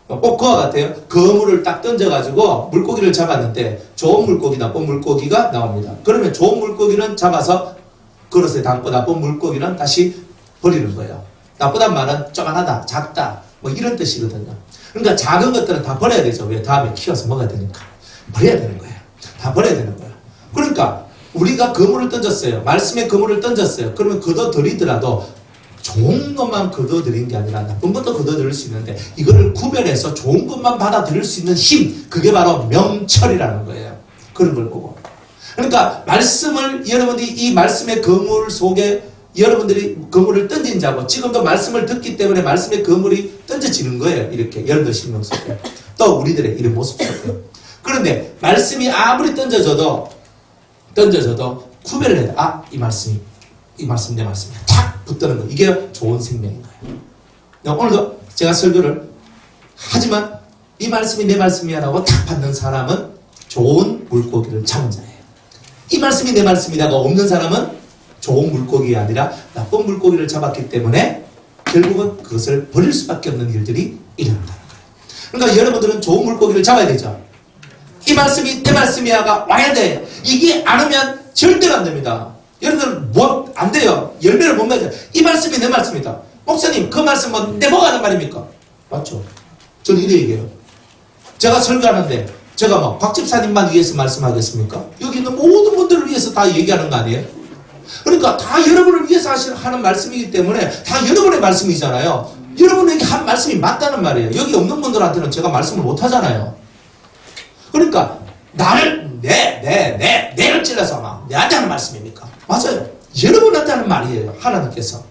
Speaker 1: 꼭 그와 같아요. 거물을 딱 던져가지고 물고기를 잡았는데 좋은 물고기, 나쁜 물고기가 나옵니다. 그러면 좋은 물고기는 잡아서 그릇에 담고 나쁜 물고기는 다시 버리는 거예요. 나쁘단 말은 쪼만하다, 작다, 뭐 이런 뜻이거든요. 그러니까 작은 것들은 다 버려야 되죠. 왜? 다음에 키워서 먹어야 되니까. 버려야 되는 거예요. 다 버려야 되는 거예요. 그러니까 우리가 그물을 던졌어요. 말씀의 그물을 던졌어요. 그러면 걷어들이더라도 좋은 것만 걷어들인 게 아니라 나쁜 것도 걷어들일 수 있는데 이거를 구별해서 좋은 것만 받아들일 수 있는 힘, 그게 바로 명철이라는 거예요. 그런 걸 보고. 그러니까 말씀을 여러분들이 이 말씀의 그물 속에 여러분들이 그물을 던진 자고 지금도 말씀을 듣기 때문에 말씀의 그물이 던져지는 거예요. 이렇게 여러분들 심령 속에. 또 우리들의 이런 모습 속에. 그런데 말씀이 아무리 던져져도 구별을 해야 돼. 아, 이 말씀 내 말씀이야. 탁 붙드는 거. 이게 좋은 생명인 거예요. 오늘도 제가 설교를 하지만 이 말씀이 내 말씀이야라고 탁 받는 사람은 좋은 물고기를 잡은 자예요. 이 말씀이 내 말씀이다가 없는 사람은 좋은 물고기가 아니라 나쁜 물고기를 잡았기 때문에 결국은 그것을 버릴 수밖에 없는 일들이 일어난다는 거예요. 그러니까 여러분들은 좋은 물고기를 잡아야 되죠. 이 말씀이 내 말씀이야가 와야 돼. 이게 안 오면 절대로 안 됩니다. 여러분들 뭐 안 돼요. 열매를 못 맺어요. 이 말씀이 내 말씀이다. 목사님 그 말씀은 내 뭐가 하는 말입니까? 맞죠? 저는 이래 얘기해요. 제가 설교하는데 제가 뭐 박 집사님만 위해서 말씀하겠습니까? 여기 있는 모든 분들을 위해서 다 얘기하는 거 아니에요? 그러니까 다 여러분을 위해서 하는 말씀이기 때문에 다 여러분의 말씀이잖아요. 여러분에게 한 말씀이 맞다는 말이에요. 여기 없는 분들한테는 제가 말씀을 못 하잖아요. 그러니까 나를 내를 찔러서 막 내한테 하는 말씀입니까? 맞아요. 여러분한테 하는 말이에요. 하나님께서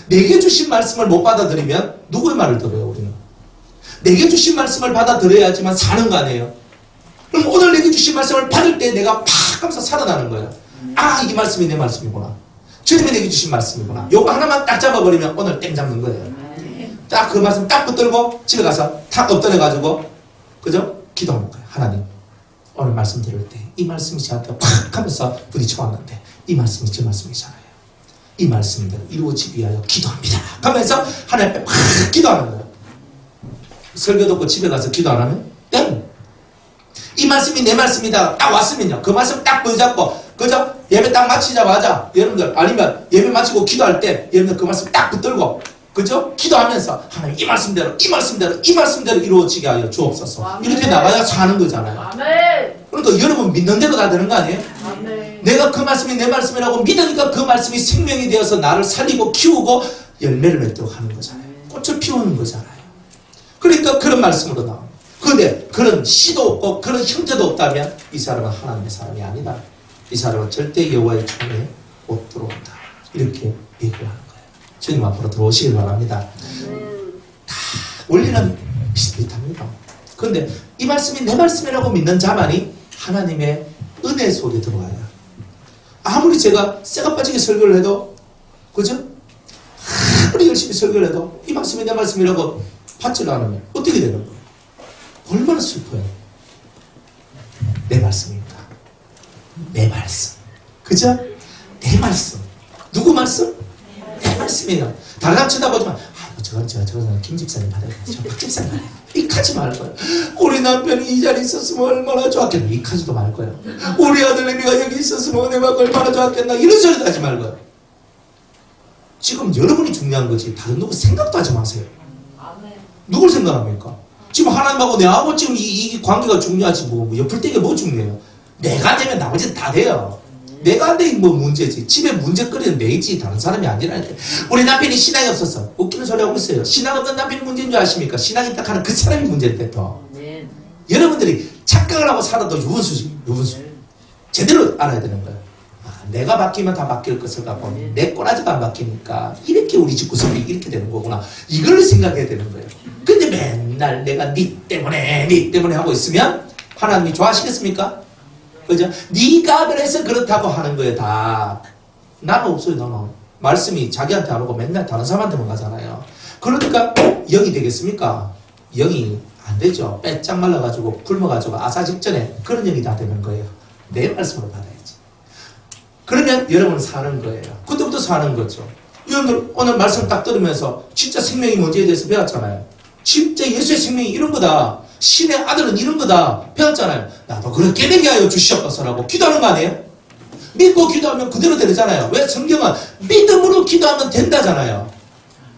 Speaker 1: 내게 주신 말씀을 못 받아들이면 누구의 말을 들어요? 우리는 내게 주신 말씀을 받아들여야지만 사는 거 아니에요? 그럼 오늘 내게 주신 말씀을 받을 때 내가 팍 하면서 살아나는 거예요. 아, 이 말씀이 내 말씀이구나. 주님이 내게 주신 말씀이구나. 요거 하나만 딱 잡아버리면 오늘 땡 잡는 거예요. 딱 그 말씀 딱 붙들고 집에 가서 탁 엎드려가지고 그죠? 기도하는 거예요. 하나님, 오늘 말씀 들을 때 이 말씀이 저한테 팍 하면서 부딪혀 왔는데 이 말씀이 제 말씀이잖아요. 이 말씀대로 이루어지기 위하여 기도합니다. 하면서 하나님 앞에 팍 기도하는 거예요. 설교 듣고 집에 가서 기도 안 하면 땡. 이 말씀이 내 말씀이다. 딱 왔으면요. 그 말씀 딱 붙잡고 그죠? 예배 딱 마치자마자 여러분들 아니면 예배 마치고 기도할 때 여러분들 그 말씀 딱 붙들고 그죠? 기도하면서 하나님 이 말씀대로 이루어지게 하여 주옵소서. 아멘. 이렇게 나가야 사는 거잖아요. 아멘. 그러니까 여러분 믿는 대로 다 되는 거 아니에요? 아멘. 내가 그 말씀이 내 말씀이라고 믿으니까 그 말씀이 생명이 되어서 나를 살리고 키우고 열매를 맺도록 하는 거잖아요. 꽃을 피우는 거잖아요. 그러니까 그런 말씀으로 나옵니다. 그런데 그런 씨도 없고 그런 형태도 없다면 이 사람은 하나님의 사람이 아니다. 이 사람은 절대 여호와의 총에 못 들어온다. 이렇게 얘기를 하는 거예요. 주님 앞으로 들어오시길 바랍니다. 다 원리는 비슷비슷합니다. 그런데 이 말씀이 내 말씀이라고 믿는 자만이 하나님의 은혜 속에 들어와요. 아무리 제가 쇠가 빠지게 설교를 해도 그죠? 아무리 열심히 설교를 해도 이 말씀이 내 말씀이라고 받지를 않으면 어떻게 되는 거예요? 얼마나 슬퍼요. 내 말씀입니다. 내 말씀. 그죠? 내 말씀. 누구 말씀? 내 말씀이에요. 다른 사람 쳐다보지만 저건 김 집사님 받아야겠죠. 박 집사님 받아야 이카지 말 거예요. 우리 남편이 이 자리에 있었으면 얼마나 좋았겠나. 이카지도 말 거예요. 우리 아들내미가 여기 있었으면 내가 얼마나 좋았겠나. 이런 소리도 하지 말 거예요. 지금 여러분이 중요한 거지 다른 누구 생각도 하지 마세요. 누굴 생각합니까? 지금 하나님하고 내하고 지금 이 관계가 중요하지 뭐 옆을 떼게 뭐 중요해요. 내가 되면 나머지는 다 돼요. 내가 내 뭐 문제지. 집에 문제거리는 내지 다른 사람이 아니라니까. 우리 남편이 신앙이 없어서 웃기는 소리 하고 있어요. 신앙 없는 남편이 문제인 줄 아십니까? 신앙이 딱 하는 그 사람이 문제인데 더. 여러분들이 착각을 하고 살아도 유분수지. 유분수. 제대로 알아야 되는 거예요. 내가 바뀌면 다 바뀔 것을 갖고 내 꼬라지가 안 바뀌니까 이렇게 우리 집 구성이 이렇게 되는 거구나. 이걸 생각해야 되는 거예요. 근데 맨날 내가 네 때문에 하고 있으면 하나님이 좋아하시겠습니까? 그죠? 네가 그래서 그렇다고 하는 거예요. 다. 나는 없어요. 나는. 말씀이 자기한테 안 오고 맨날 다른 사람한테만 가잖아요. 그러니까 영이 되겠습니까? 영이 안 되죠. 빼짝 말라가지고 굶어가지고 아사 직전에 그런 영이 다 되는 거예요. 내 말씀으로 받아야지. 그러면 여러분은 사는 거예요. 그때부터 사는 거죠. 여러분들 오늘 말씀 딱 들으면서 진짜 생명이 뭔지에 대해서 배웠잖아요. 진짜 예수의 생명이 이런 거다. 신의 아들은 이런 거다. 배웠잖아요. 나도 그렇게 되게 하여 주시옵소서라고 기도하는 거 아니에요? 믿고 기도하면 그대로 되잖아요. 왜? 성경은 믿음으로 기도하면 된다잖아요.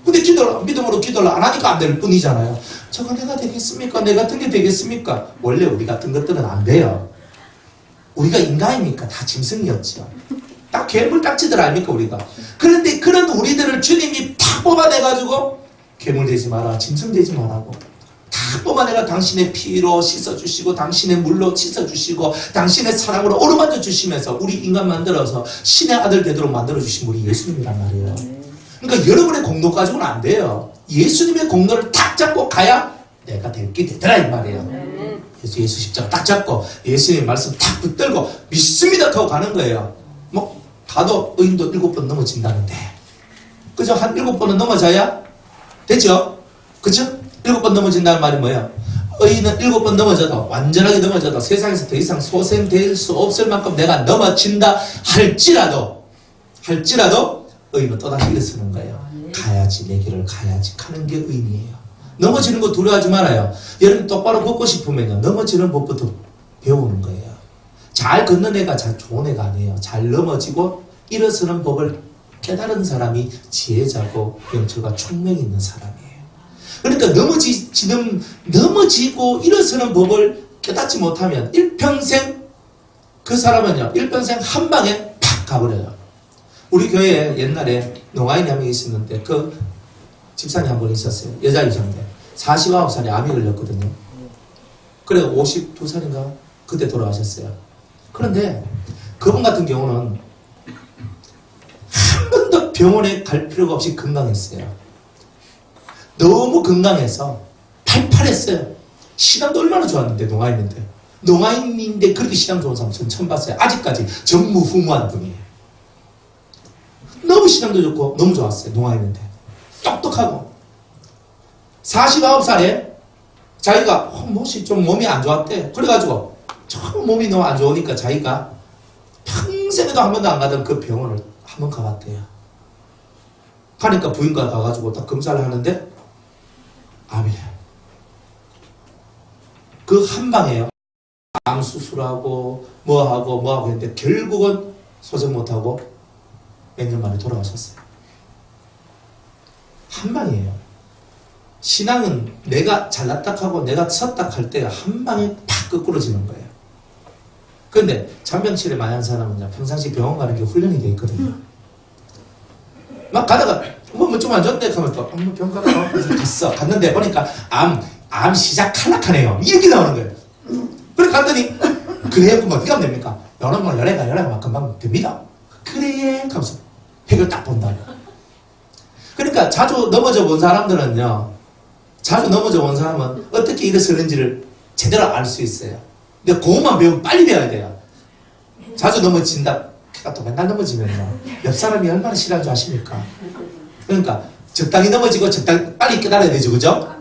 Speaker 1: 근데 믿음으로 기도를 안 하니까 안 될 뿐이잖아요. 저거 내가 되겠습니까? 내 같은 게 되겠습니까? 원래 우리 같은 것들은 안 돼요. 우리가 인간입니까? 다 짐승이었죠. 딱 괴물 딱지들 아닙니까 우리가? 그런데 그런 우리들을 주님이 탁 뽑아내가지고 괴물 되지 마라, 짐승 되지 말라고 다 뽑아내가 당신의 피로 씻어주시고 당신의 물로 씻어주시고 당신의 사랑으로 어루만져 주시면서 우리 인간 만들어서 신의 아들 되도록 만들어주신 우리 예수님이란 말이에요. 그러니까 여러분의 공로 가지고는 안 돼요. 예수님의 공로를 탁 잡고 가야 내가 될 게 되더라 이 말이에요. 예수 십자가 딱 잡고 예수님의 말씀 탁 붙들고 믿습니다 하고 가는 거예요. 뭐 가도 의인도 7번 넘어진다는데 그죠? 한 7번은 넘어져야 되죠? 그죠? 7번 넘어진다는 말이 뭐예요? 의인은 7번 넘어져도 완전하게 넘어져도 세상에서 더 이상 소생될 수 없을 만큼 내가 넘어진다 할지라도 의인은 또다시 일어서는 거예요. 가야지 내 길을 가야지 가는 게 의인이에요. 넘어지는 거 두려워하지 말아요. 여러분 똑바로 걷고 싶으면요 넘어지는 법부터 배우는 거예요. 잘 걷는 애가 잘 좋은 애가 아니에요. 잘 넘어지고 일어서는 법을 깨달은 사람이 지혜자고 영처가 총명이 있는 사람이에요. 그러니까 넘어지고 일어서는 법을 깨닫지 못하면 일평생 그 사람은요 일평생 한 방에 팍 가버려요. 우리 교회에 옛날에 농아인이 한 명 있었는데 그 집사님 한 분 있었어요. 여자 유전인데 49살에 암이 걸렸거든요. 그래 52살인가 그때 돌아가셨어요. 그런데 그분 같은 경우는 한 번도 병원에 갈 필요가 없이 건강했어요. 너무 건강해서 팔팔했어요. 신앙도 얼마나 좋았는데 농아인인데 그렇게 신앙 좋은 사람 전 처음 봤어요. 아직까지 전무후무한 분이에요. 너무 신앙도 좋고 너무 좋았어요. 농아인인데 똑똑하고 49살에 자기가 무엇이 좀 몸이 안 좋았대. 그래가지고 참 몸이 너무 안 좋으니까 자기가 평생에도 한 번도 안 가던 그 병원을 한 번 가봤대요. 가니까 부인과 가가지고 딱 검사를 하는데 암이래. 그 한 방에요. 암 수술하고 뭐하고 했는데 결국은 소생 못하고 몇 년 만에 돌아가셨어요. 한 방이에요. 신앙은 내가 잘났다 하고 내가 섰다 할 때 한 방에 팍 거꾸러지는 거예요. 그런데 잔병치레 많이 한 사람은 평상시 병원 가는 게 훈련이 돼 있거든요. 막 가다가 뭐 좀 안 좋은데 하면 또 병원 가다가 갔는데 보니까 암 시작할락하네요. 이렇게 나오는 거예요. 그래 갔더니 그래요? 그럼 어떻게 하면 됩니까? 너는 뭐 열애가 금방 됩니다. 그래 하면서 핵을 딱 본다. 그러니까 자주 넘어져 본 사람들은요 어떻게 일어서는지를 제대로 알 수 있어요. 근데 그것만 배우면 빨리 배워야 돼요. 자주 넘어진다. 걔가 또 맨날 넘어지면요 옆 사람이 얼마나 싫어하는 줄 아십니까? 그러니까 적당히 넘어지고 적당히 빨리 깨달아야 되죠. 그죠?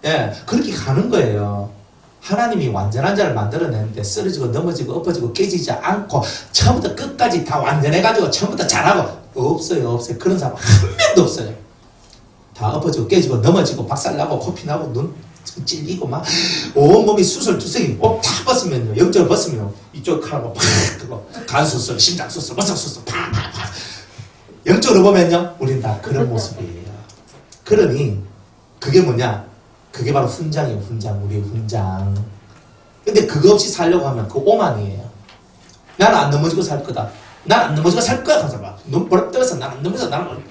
Speaker 1: 예, 그렇게 가는 거예요. 하나님이 완전한 자를 만들어내는데 쓰러지고 넘어지고 엎어지고 깨지지 않고 처음부터 끝까지 다 완전해가지고 처음부터 잘하고 없어요. 그런 사람 한 명도 없어요. 다 엎어지고 깨지고 넘어지고 박살나고 코피나고 눈 찔리고 막 온몸이 수술 두성이 옷 다 벗으면요 영적으로 벗으면 이쪽 하고 팍 그거 간 수술 심장 수술 머슴 수술 팍팍팍 영적으로 보면요 우린 다 그런 모습이에요. 그러니 그게 뭐냐 그게 바로 훈장이에요. 우리의 훈장. 근데 그거 없이 살려고 하면 그 오만이에요. 나는 안 넘어지고 살 거다. 난 안 넘어지고 살 거야. 가서 막 눈 버럭뜨려서 난 안 넘어져. 나는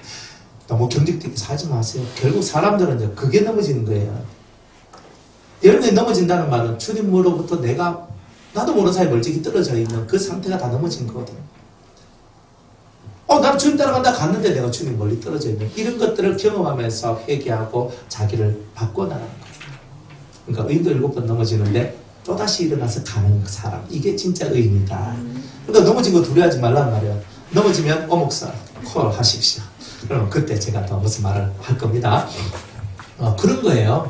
Speaker 1: 너무 경직되게 살지 마세요. 결국 사람들은 그게 넘어지는 거예요. 여러분이 넘어진다는 말은 주님으로부터 나도 모르는 사이에 멀찍이 떨어져 있는 그 상태가 다 넘어진 거거든. 나는 주님 따라간다 갔는데 내가 주님 멀리 떨어져 있는 이런 것들을 경험하면서 회개하고 자기를 바꿔나가는 거예요. 그러니까 의인도 7번 넘어지는데 또다시 일어나서 가는 사람, 이게 진짜 의인이다. 그러니까 넘어진 거 두려워하지 말란 말이에요. 넘어지면 목사 콜 하십시오. 그럼 그때 제가 더 무슨 말을 할 겁니다. 그런 거예요.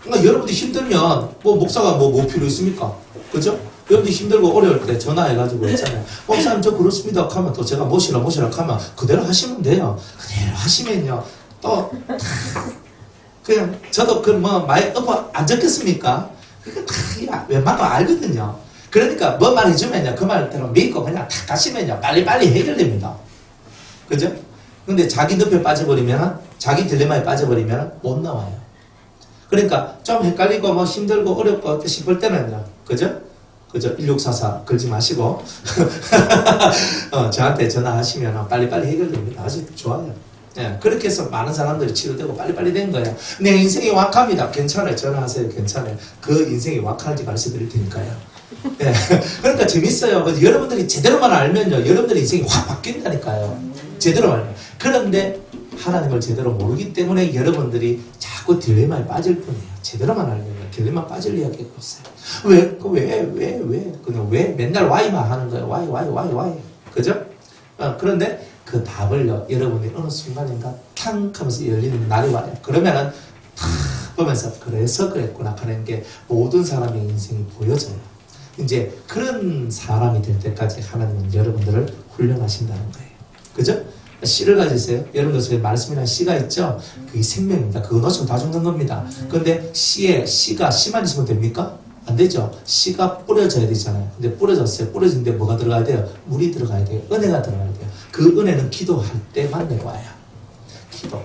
Speaker 1: 그러니까 여러분들이 힘들면 목사가 뭐 필요 있습니까? 그죠? 여러분들이 힘들고 어려울 때 전화해가지고 있잖아요. 목사님 저 그렇습니다 하면 또 제가 모시라 하면 그대로 하시면 돼요. 그대로 하시면요 또 그냥 저도 많이 엎어 안 적겠습니까? 그러니까 웬만하면 알거든요. 그러니까 뭐 말해주면요 그 말대로 믿고 그냥 탁 가시면요 빨리빨리 해결됩니다. 그죠? 근데 자기 늪에 빠져버리면 자기 딜레마에 빠져버리면 못 나와요. 그러니까 좀 헷갈리고 힘들고 어렵고 싶을 때는요. 그죠? 1644 걸지 마시고 저한테 전화하시면 빨리빨리 해결됩니다. 아주 좋아요. 예, 그렇게 해서 많은 사람들이 치료되고 빨리빨리 된 거예요. 내 인생이 완악합니다. 괜찮아요. 전화하세요. 괜찮아요. 그 인생이 완악한지 가르쳐 드릴 테니까요. 예, 그러니까 재밌어요. 여러분들이 제대로만 알면요. 여러분들의 인생이 확 바뀐다니까요. 제대로 알면. 그런데 하나님을 제대로 모르기 때문에 여러분들이 자꾸 딜레마에 빠질 뿐이에요. 제대로만 알면 딜레마 빠질 이야기가 없어요. 그냥 왜 맨날 Y만 하는 거예요. Y. 그죠? 그런데 그 답을요, 여러분이 어느 순간인가 탕 하면서 열리는 날이 와요. 그러면은 탁 보면서 그래서 그랬구나 하는 게 모든 사람의 인생이 보여져요. 이제 그런 사람이 될 때까지 하나님은 여러분들을 훈련하신다는 거예요. 그죠? 씨를 가지세요. 여러분들 속에 말씀이라는 씨가 있죠? 그게 생명입니다. 그거 놓치면 다 죽는 겁니다. 그런데 씨만 있으면 됩니까? 안 되죠. 씨가 뿌려져야 되잖아요. 근데 뿌려졌어요. 뿌려진데 뭐가 들어가야 돼요? 물이 들어가야 돼요. 은혜가 들어가야 돼요. 그 은혜는 기도할 때만 내려와요.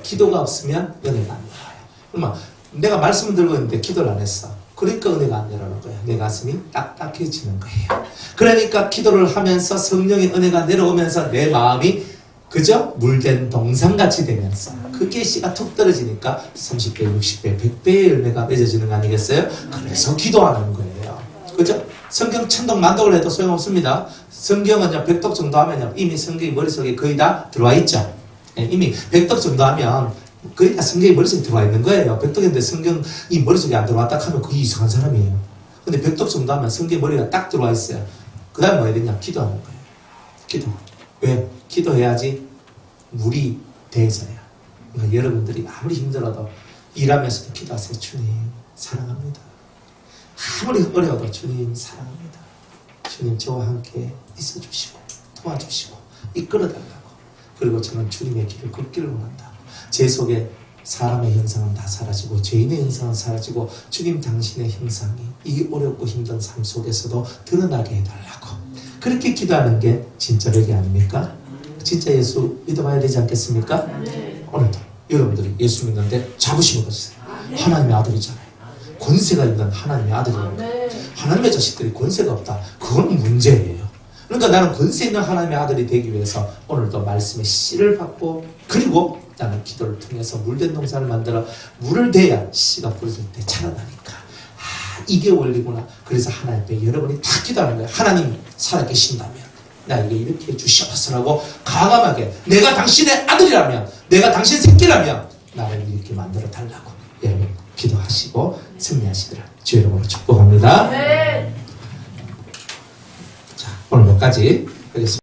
Speaker 1: 기도가 없으면 은혜가 안 내려와요. 그러면 내가 말씀을 들고 있는데 기도를 안 했어. 그러니까 은혜가 안 내려오는 거예요. 내 가슴이 딱딱해지는 거예요. 그러니까 기도를 하면서 성령의 은혜가 내려오면서 내 마음이 그죠? 물된 동상같이 되면서 그게 씨가 툭 떨어지니까 30배, 60배, 100배의 열매가 맺어지는 거 아니겠어요? 그래서 기도하는 거예요. 그죠? 성경 천독 만독을 해도 소용없습니다. 성경은 100독 정도 하면 이미 성경이 머릿속에 거의 다 들어와 있죠. 이미 100독 정도 하면 거의 다 성경이 머릿속에 들어와 있는 거예요. 100독인데 성경이 머릿속에 안 들어왔다 하면 거의 이상한 사람이에요. 근데 100독 정도 하면 성경이 머리가 딱 들어와 있어요. 그 다음에 뭐 해야 되냐? 기도하는 거예요. 기도. 왜? 기도해야지 물이 돼서야. 그러니까 여러분들이 아무리 힘들어도 일하면서도 기도하세요. 주님 사랑합니다. 아무리 어려워도 주님 사랑합니다. 주님 저와 함께 있어주시고 도와주시고 이끌어달라고. 그리고 저는 주님의 길을 걷기를 원한다. 제 속에 사람의 형상은 다 사라지고 죄인의 형상은 사라지고 주님 당신의 형상이 이 어렵고 힘든 삶 속에서도 드러나게 해달라고. 그렇게 기도하는 게 진짜 배기 아닙니까? 진짜 예수 믿어봐야 되지 않겠습니까? 네. 오늘도 여러분들이 예수 믿는데 자부심을 가지세요. 하나님의 아들이잖아요. 권세가 있는 하나님의 아들이에요. 하나님의 자식들이 권세가 없다. 그건 문제예요. 그러니까 나는 권세 있는 하나님의 아들이 되기 위해서 오늘도 말씀의 씨를 받고 그리고 나는 기도를 통해서 물된 동산을 만들어 물을 대야 씨가 뿌려질 때 자라나니까 이게 원리구나. 그래서 하나님 앞에 여러분이 다 기도하는 거예요. 하나님 살아계신다면 나에게 이렇게 해주시옵소서라고 과감하게 내가 당신의 아들이라면 내가 당신 새끼라면 나를 이렇게 만들어 달라고 여러분 기도하시고 승리하시더라. 주의 이름으로 축복합니다. 네. 자, 오늘 몇 가지 하겠습니다.